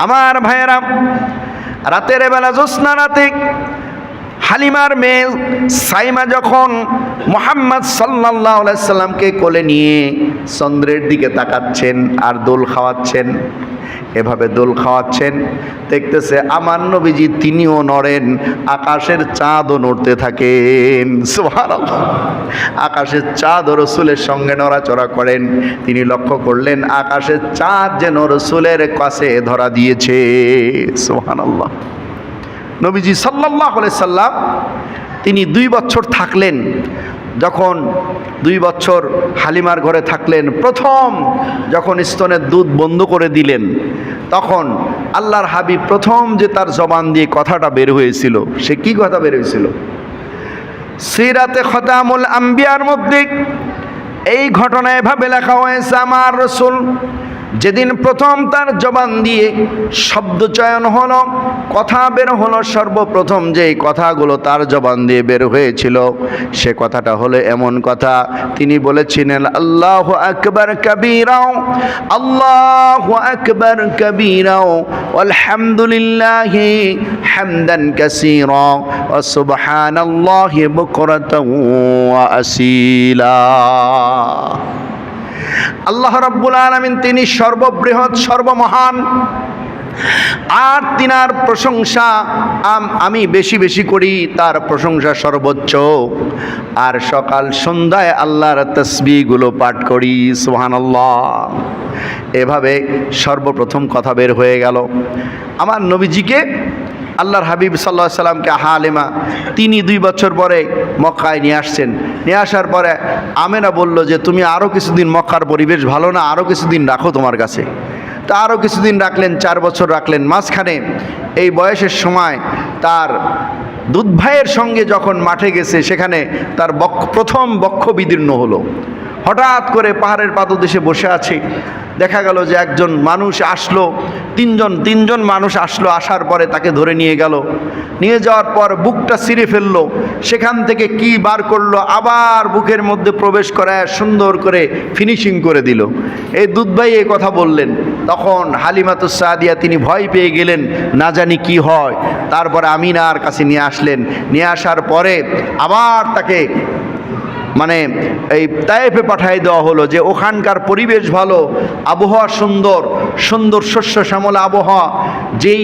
আমার ভাইয়েরা, রাতের বেলা জ্যোৎস্না রাতে হালিমার মেয়ে সাইমা যখন মুহাম্মদ সাল্লাল্লাহু আলাইহি সাল্লামকে কোলে নিয়ে চন্দ্রের দিকে তাকাচ্ছেন আর দোল খাওয়াচ্ছেন, এভাবে দোল খাওয়াচ্ছেন, দেখতেছে আমার নবীজি তিনিও নড়েন, আকাশের চাঁদও নড়তে থাকেন। সুবহানাল্লাহ। আকাশের চাঁদ রাসূলের সঙ্গে নড়াচড়া করেন। তিনি লক্ষ্য করলেন আকাশের চাঁদ যেন রাসূলের কাছে ধরা দিয়েছে। সুবহানাল্লাহ। নবীজি সাল্লাল্লাহু আলাইহি সাল্লাম তিনি 2 বছর থাকলেন। যখন 2 বছর হালিমার ঘরে থাকলেন, প্রথম যখন স্তনের দুধ বন্ধ করে দিলেন, তখন আল্লাহর হাবিব প্রথম যে তার জবান দিয়ে কথাটা বের হয়েছিল, সে কি কথা বের হয়েছিল? সিরাতে খতামুল আম্বিয়ার মধ্যে এই ঘটনা এভাবে লেখা হয়েছে, আমার রাসূল যেদিন প্রথম তার জবান দিয়ে শব্দ চয়ন হলো, কথা বের হলো, সর্বপ্রথম যেই কথাগুলো তার জবান দিয়ে বের হয়েছিল সে কথাটা হলো এমন কথা, তিনি বলেছিলেন আল্লাহু আকবার কাবীরা, আল্লাহু আকবার কাবীরা, আলহামদুলিল্লাহি হামদান কাসীরা, ওয়া সুবহানাল্লাহি বুকরাতাও ওয়া আসীলা। আল্লাহ রাব্বুল আলামিন তিনি সর্ববৃহৎ, সর্বমহান, আর তিনার প্রশংসা আমি বেশি বেশি করি, তার প্রশংসা সর্বোচ্চ। আর সকাল সন্ধ্যায় আল্লাহর তাসবিহগুলো পাঠ করি, সুবহানাল্লাহ। এভাবে সর্বপ্রথম কথা বের হয়ে গেল। আমার নবীজিকে আল্লাহর হাবিব সাল্লাল্লাহু আলাইহি সাল্লামকে হালিমা তিনি 2 বছর পরে মক্কায় নিয়ে আসছেন। নিয়ে আসার পরে আমেনা বলল যে তুমি আরও কিছুদিন, মক্কার পরিবেশ ভালো না, আরও কিছুদিন রাখো তোমার কাছে। তা আরও কিছুদিন রাখলেন, 4 বছর রাখলেন। মাঝখানে এই বয়সের সময় তার দুধ ভাইয়ের সঙ্গে যখন মাঠে গেছে, সেখানে তার প্রথম বক্ষ বিদীর্ণ হলো। হঠাৎ করে পাহাড়ের পাদদেশে বসে আছে, দেখা গেল যে একজন মানুষ আসলো, তিনজন মানুষ আসলো। আসার পরে তাকে ধরে নিয়ে গেল। নিয়ে যাওয়ার পর বুকটা ছিঁড়ে ফেললো, সেখান থেকে কি বার করলো, আবার বুকের মধ্যে প্রবেশ করায় সুন্দর করে ফিনিশিং করে দিল। এই দুধ ভাই এই কথা বললেন। তখন হালিমাতুস সাদিয়া তিনি ভয় পেয়ে গেলেন, না জানি কি হয়। তারপরে আমিনার কাছে নিয়ে আসলেন। নিয়ে আসার পরে আবার তাকে এই তায়েফে পাঠিয়ে দেওয়া হলো, যে ওখানকার পরিবেশ ভালো, আবহাওয়া সুন্দর, সুন্দর শস্য শ্যামলা আবহাওয়া, যেই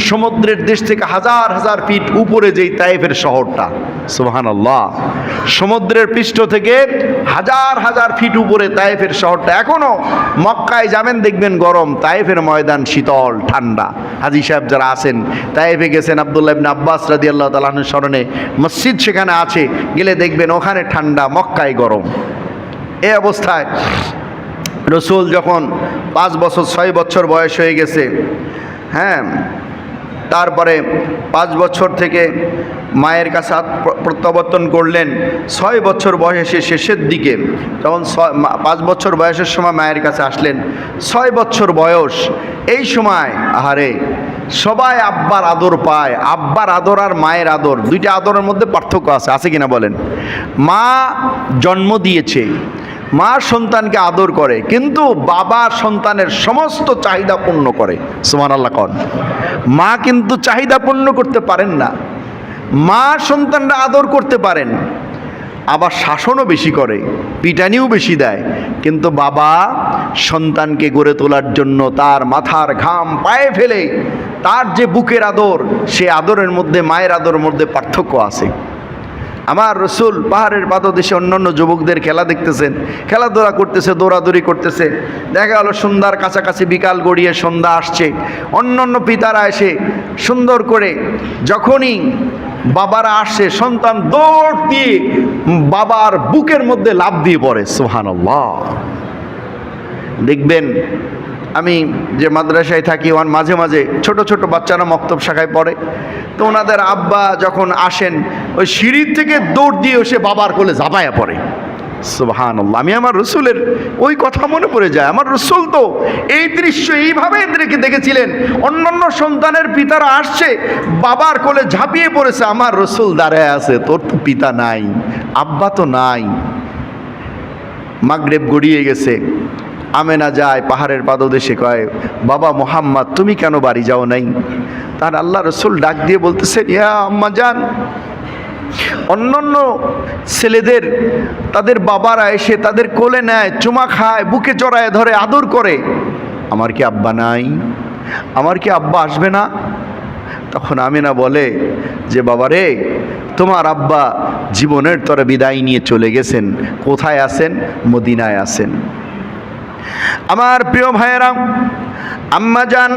সমুদ্রের দেশ থেকে হাজার হাজার ফিট উপরে যেই তায়েফের শহরটা, সুবহানাল্লাহ, সমুদ্রের পৃষ্ঠ থেকে হাজার হাজার ফিট উপরে তায়েফের শহরটা। এখনও মক্কায় যাবেন দেখবেন গরম, তায়েফের ময়দান শীতল ঠান্ডা। হাজী সাহেব যারা আছেন, তায়েফে গেছেন, আব্দুল্লাহ ইবনে আব্বাস রাদিয়াল্লাহু তাআলা আনহুর স্মরণে মসজিদ সেখানে আছে, গেলে দেখবেন ওখানে ঠান্ডা, মক্কায় গরম। এই অবস্থায় রসুল যখন 5 বছর 6 বছর বয়স হয়ে গেছে, হ্যাঁ, তারপরে 5 বছর থেকে মায়ের কাছে প্রত্যাবর্তন করলেন। 6 বছর বয়সে শেষের দিকে, যখন 5 বছর বয়সের সময় মায়ের কাছে আসলেন, 6 বছর বয়স, এই সময় আহারে সবাই আব্বার আদর পায়। আব্বার আদর আর মায়ের আদর, দুইটা আদরের মধ্যে পার্থক্য আছে কিনা বলেন? মা জন্ম দিয়েছে, মা সন্তানকে আদর করে, কিন্তু বাবা সন্তানের সমস্ত চাহিদা পূর্ণ করে। সুবহানাল্লাহ কোন? মা কিন্তু চাহিদা পূর্ণ করতে পারেন না। মা সন্তানরা আদর করতে পারেন, আবার শাসনও বেশি করে, পিটানিও বেশি দেয়, কিন্তু বাবা সন্তানকে গড়ে তোলার জন্য তার মাথার ঘাম পায়ে ফেলে তার যে বুকের আদর, সে আদরের মধ্যে, মায়ের আদরের মধ্যে পার্থক্য আছে। আমার রসুল পাহাড়ের পাদদেশে অন্যান্য যুবকদের খেলা দেখতেছেন, খেলাধুলা করতেছে, দৌড়াদৌড়ি করতেছে। দেখা গেল সন্ধ্যার কাছাকাছি, বিকাল গড়িয়ে সন্ধ্যা আসছে, অন্যান্য পিতারা এসে সুন্দর করে যখনই বাবারা আসে, সন্তান দৌড় দিয়ে বাবার বুকের মধ্যে লাফ দিয়ে পড়ে। সুবহানাল্লাহ। দেখবেন আমি যে মাদ্রাসায় থাকি, ওর মাঝে মাঝে ছোট ছোট বাচ্চারা মক্তব শাখায় পড়ে, তো ওনাদের আব্বা যখন আসেন, ওই সিঁড়ির থেকে দৌড় দিয়ে এসে বাবার কোলে ঝাঁপায়া পড়ে। সুবহানাল্লাহ। আমি আমার রসুলের ওই কথা মনে পড়ে যায়। আমার রসুল তো এই দৃশ্য এইভাবে এদেরকে দেখেছিলেন। অন্যান্য সন্তানের পিতারা আসছে, বাবার কোলে ঝাঁপিয়ে পড়েছে, আমার রসুল দাঁড়ায় আছে, তোর তো পিতা নাই, আব্বা তো নাই। মাগরিব গড়িয়ে গেছে, আমেনা যায় পাহাড়ের পাদদেশে, কয় বাবা মুহাম্মদ তুমি কেন বাড়ি যাও নাই? তার আল্লাহ রসুল ডাক দিয়ে বলতেছেন, ইয়া আম্মা জান, অন্যান্য ছেলেদের তাদের বাবারা এসে তাদের কোলে নেয়, চুমা খায়, বুকে চড়ায় ধরে, আদর করে, আমার কি আব্বা নাই? আমার কি আব্বা আসবে না? তখন আমেনা বলে যে বাবা রে, তোমার আব্বা জীবনের তরে বিদায় নিয়ে চলে গেছেন। কোথায় আছেন? মদিনায় আছেন। আমার প্রিয় ভাইয়েরা, আম্মা জান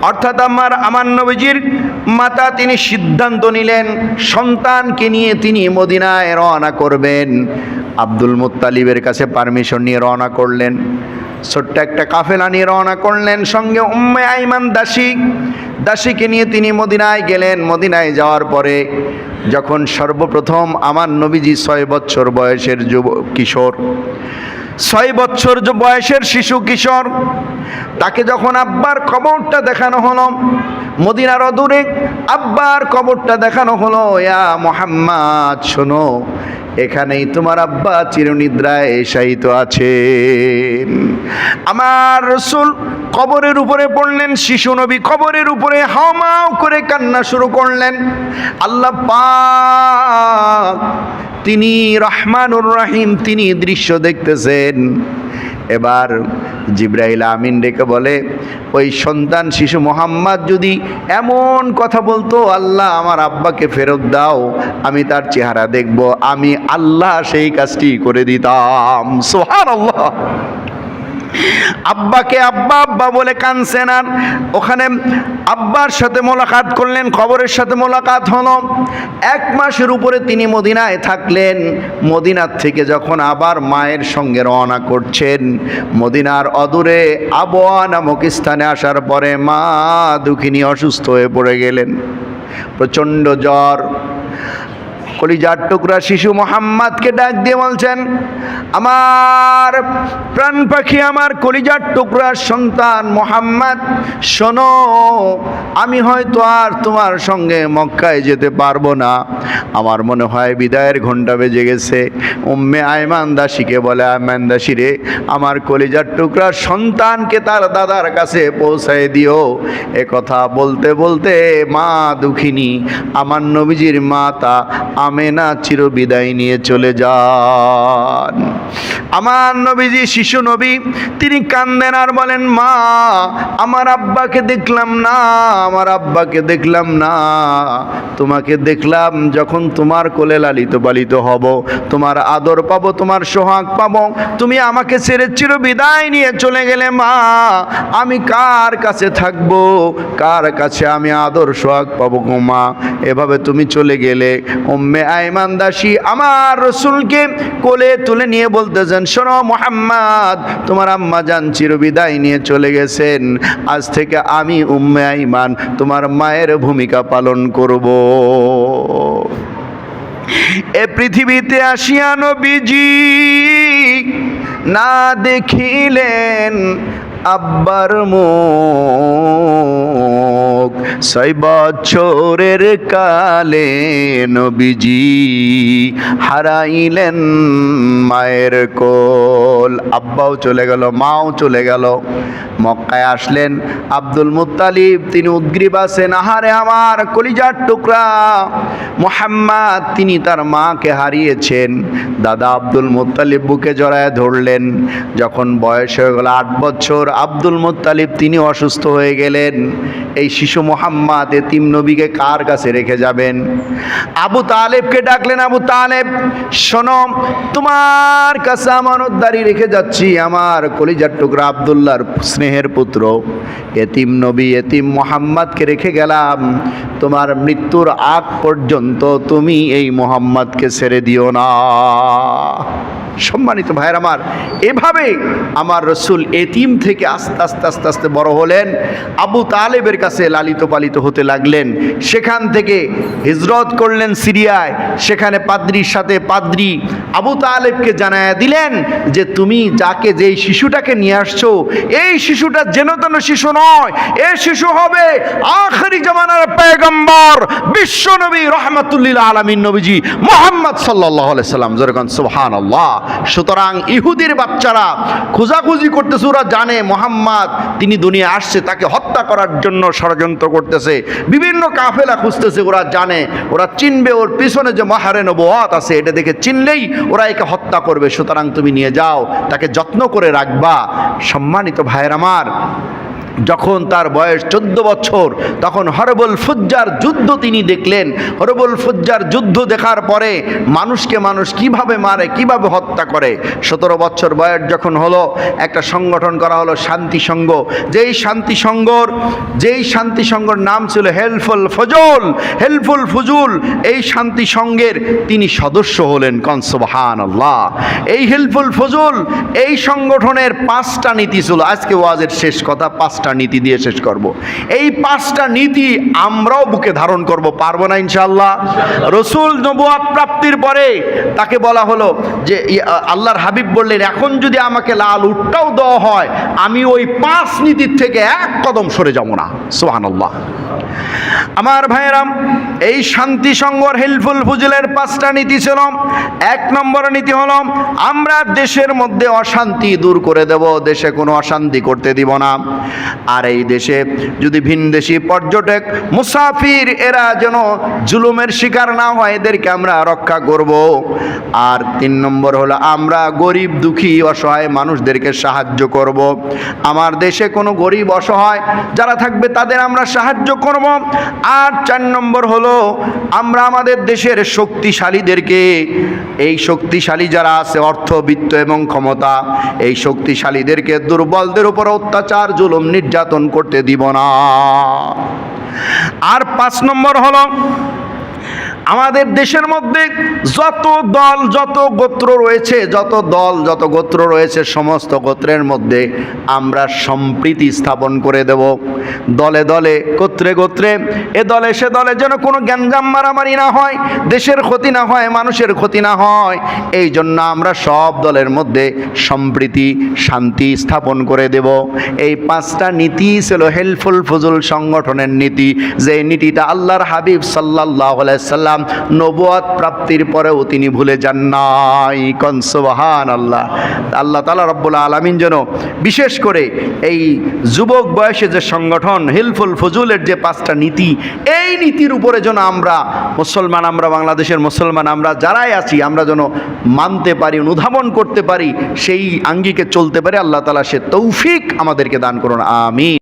অর্থাৎ আমার নবীজির মাতা তিনি সিদ্ধান্ত নিলেন সন্তানকে নিয়ে তিনি মদিনায় রওনা করবেন। আব্দুল মুত্তালিবের কাছে পারমিশন নিয়ে রওনা করলেন। ছোট্ট একটা কাফেলা নিয়ে রওনা করলেন, সঙ্গে উম্মে আইমান দাসীকে নিয়ে তিনি মদিনায় গেলেন। মদিনায় যাওয়ার পরে যখন সর্বপ্রথম আমার নবীজি 6 বছর বয়সের কিশোর, 6 বছর বয়সের শিশু কিশোর, তাকে যখন আব্বার কবরটা দেখানো হলো, মদিনার অদূরে আব্বার কবরটা দেখানো হলো, ইয়া মুহাম্মদ শোনো, এখানেই তোমার আব্বা চিরনিদ্রায় শায়িত আছেন। আমার রাসূল কবরের উপরে পড়লেন, শিশু নবী কবরের উপরে হাওমাও করে কান্না শুরু করলেন। আল্লাহ পাক তিনি রহমানুর রহিম, তিনি দৃশ্য দেখতেছেন। এবার জিবরাইল আমিন ডেকে বলে, ওই সন্তান শিশু মোহাম্মদ যদি এমন কথা বলতো, আল্লাহ আমার আব্বাকে ফেরত দাও, আমি তার চেহারা দেখব, আমি আল্লাহ সেই কাজটি করে দিতাম। সুবহানাল্লাহ। আব্বাকে আব্বা আব্বা বলে কাঁদছেন। আর ওখানে আব্বার সাথে মোলাকাত করলেন, খবরের সাথে মোলাকাত হলো। 1 মাসের উপরে তিনি মদিনায় থাকলেন। মদিনার থেকে যখন আবার মায়ের সঙ্গে রওনা করছেন, মদিনার অদূরে আবওয়া নামক স্থানে আসার পরে মা দুঃখিনী অসুস্থ হয়ে পড়ে গেলেন, প্রচণ্ড জ্বর। কলিজার টুকরা শিশু মোহাম্মদকে ডাক দিয়ে বলছেন, আমার প্রাণ পাখি, আমার কলিজার টুকরা সন্তান মোহাম্মদ, শোনো, আমি হয়তো আর তোমার সঙ্গে মক্কায় যেতে পারবো না, আমার মনে হয় বিদায়ের ঘন্টা বেজে গেছে। উম্মে আইমান দাসীকে বলে, আইমান দাসী রে, আমার কলিজার টুকরা সন্তানকে তার দাদার কাছে পৌঁছায় দিও। এ কথা বলতে বলতে মা দুঃখিনী আমার নবীজির মাতা আমেনা চিরবিদায় নিয়ে চলে যান। আমার নবীজি শিশু নবী তিনি কান্দেন আর বলেন, মা আমার আব্বাকে দেখলাম না, আমার আব্বাকে দেখলাম না, তোমাকে দেখলাম যখন তোমার কোলে লালিত পালিত হব, তোমার আদর পাবো, তোমার সোহাগ পাবো, তুমি আমাকে ছেড়ে চিরবিদায় নিয়ে চলে গেলে মা আমি কার কাছে থাকবো, কার কাছে আমি আদর সোহাগ পাবো গো মা, এভাবে তুমি চলে গেলে। উম্মে আইমান দাসী আমার রাসূলকে কোলে তুলে নিয়ে বলতেছেন, শোনো মুহাম্মদ, তোমার আম্মা জান চিরবিদায় নিয়ে চলে গেছেন, আজ থেকে আমি উম্মে আইমান তোমার মায়ের ভূমিকা পালন করব। এ পৃথিবীতে আসিয়া নবীজি না দেখিলেন আব্বার মুখ, 6 বছরের কালে নবীজি হারাইলেন মায়ের কোল। আব্বাও চলে গেল, মাও চলে গেল। মক্কায় আসলেন আব্দুল মুত্তালিব, তিনি উদ্গ্রীব আছেন, আহারে আমার কলিজার টুকরা মুহাম্মদ, তিনি তার মাকে হারিয়েছেন। দাদা আব্দুল মুত্তালিব বুকে জড়ায় ধরলেন। যখন বয়স হয়ে গেল 8 বছর, আব্দুল মুত্তালিব তিনি অসুস্থ হয়ে গেলেন। এই শিশু মোহাম্মদ এতিম নবীকে কার কাছে রেখে যাবেন? আবু তালেবকে ডাকলেন, আবু তালেব শোনো, তোমার কাছে আমানতদারি রেখে যাচ্ছি, আমার কলিজার টুকরা আব্দুল্লাহর স্নেহের পুত্র এতিম নবী এতিম মোহাম্মদকে রেখে গেলাম, তোমার মৃত্যুর আগ পর্যন্ত তুমি এই মোহাম্মদকে ছেড়ে দিও না। সম্মানিত ভাইয়ের আমার, এভাবে আমার রসুল এতিম থেকে আস্তে আস্তে আস্তে আস্তে বড় হলেন, আবু তালেবের কাছে লালিত পালিত হতে লাগলেন। সেখান থেকে হিজরত করলেন সিরিয়ায়। সেখানে পাদ্রির সাথে পাদ্রি আবু তালেবকে জানায়া দিলেন যে তুমি যাকে যেই শিশুটাকে নিয়ে আসছো, এই শিশুটা যেন তেন শিশু নয়, এই শিশু হবে আখিরি জামানার পয়গম্বর বিশ্ব নবী রহমাতুল্লিল আলামিন নবীজি মুহাম্মদ সাল্লাল্লাহু আলাইহি সাল্লাম। যেরকম সুবহানাল্লাহ। সুতরাং ইহুদির বাচ্চারা খোঁজাখুঁজি করতেছে, ওরা জানে মুহাম্মদ তিনি দুনিয়া আসছে, তাকে হত্যা করার জন্য ষড়যন্ত্র করতেছে, বিভিন্ন কাফেলা খুঁজতেছে, ওরা জানে, ওরা চিনবে ওর পিছনে যে মাহারে নবুয়ত আছে, এটা দেখে চিনলেই ওরা একে হত্যা করবে। সুতরাং তুমি নিয়ে যাও, তাকে যত্ন করে রাখবা। সম্মানিত ভাইয়ের আমার, যখন তার বয়স 14 বছর, তখন হরবুল ফুজ্জার যুদ্ধ তিনি দেখলেন। হরবুল ফুজ্জার যুদ্ধ দেখার পরে মানুষকে মানুষ কিভাবে মারে, কিভাবে হত্যা করে। 17 বছর বয়স যখন হলো, একটা সংগঠন করা হলো শান্তি সংঘ। যেই শান্তি সংঘর নাম ছিল হেলফুল ফুজুল। এই শান্তি সংঘের তিনি সদস্য হলেন। কন সুবহানাল্লাহ। এই হেলফুল ফুজুল এই সংগঠনের 5টা নীতি ছিল। আজকে ওয়াজের শেষ কথা 5টা নীতি দিয়ে শেষ করব। এই 5টা নীতি আমরাও বুকে ধারণ করব, পারবো না ইনশাআল্লাহ? রসুল নবুয়ত প্রাপ্তির পরে তাকে বলা হলো যে আল্লাহর হাবিব বললেন, এখন যদি আমাকে লাল উটটাও দেওয়া হয়, আমি ওই 5 নীতির থেকে 1 কদম সরে যাব না। সুবহানাল্লাহ। আমার ভাইয়েরাম, এই শান্তি সংঘর হেলফুল ফুজুলের 5টা নীতি ছিল। 1 নম্বর নীতি হলো, আমরা দেশের মধ্যে অশান্তি দূর করে দেব, দেশে কোনো অশান্তি করতে দিব না। আর এই দেশে যদি ভিনদেশি পর্যটক মুসাফির এরা যেন জুলুমের শিকার না হয়, এদেরকে আমরা রক্ষা করব। আর 3 নম্বর হলো, আমরা গরিব দুঃখী অসহায় মানুষদেরকে সাহায্য করব। আমার দেশে কোনো গরিব অসহায় যারা থাকবে তাদের আমরা সাহায্য করব। আর 4 নম্বর হলো, আমরা আমাদের দেশের শক্তিশালীদেরকে, এই শক্তিশালী যারা আছে অর্থ বিত্ত এবং ক্ষমতা, এই শক্তিশালীদেরকে দুর্বলদের উপর অত্যাচার জুলুম নির্যাতন করতে দিব না। আর 5 নম্বর হলো, আমাদের দেশের মধ্যে যত দল যত গোত্র রয়েছে সমস্ত গোত্রের মধ্যে আমরা সম্প্রীতি স্থাপন করে দেব। দলে দলে গোত্রে গোত্রে এ দলে সে দলে যেন কোনো গ্যাঞ্জাম মারামারি না হয়, দেশের ক্ষতি না হয়, মানুষের ক্ষতি না হয়। এই জন্য আমরা সব দলের মধ্যে সম্প্রীতি শান্তি স্থাপন করে দেব। এই 5টা নীতি ছিল হেলফুল ফুজুল সংগঠনের নীতি, যে নীতিটা আল্লাহর হাবিব সাল্লাল্লাহু আলাইহি সাল্লাম নবুয়ত প্রাপ্তির পরেও তিনি ভুলে যান নাই। কোন সুবহানাল্লাহ। আল্লাহ তাআলা রব্বুল আলামিন যেন বিশেষ করে এই যুবক বয়সে যে সংগঠন হেলফুল ফুজুলের যে 5টা নীতি, এই নীতির উপরে যেন আমরা মুসলমান, আমরা বাংলাদেশের মুসলমান আমরা যারাই আছি, আমরা যেন মানতে পারি, অনুধাবন করতে পারি, সেই আঙ্গিকে চলতে পারি। আল্লাহ তাআলা সে তৌফিক আমাদেরকে দান করুন। আমিন।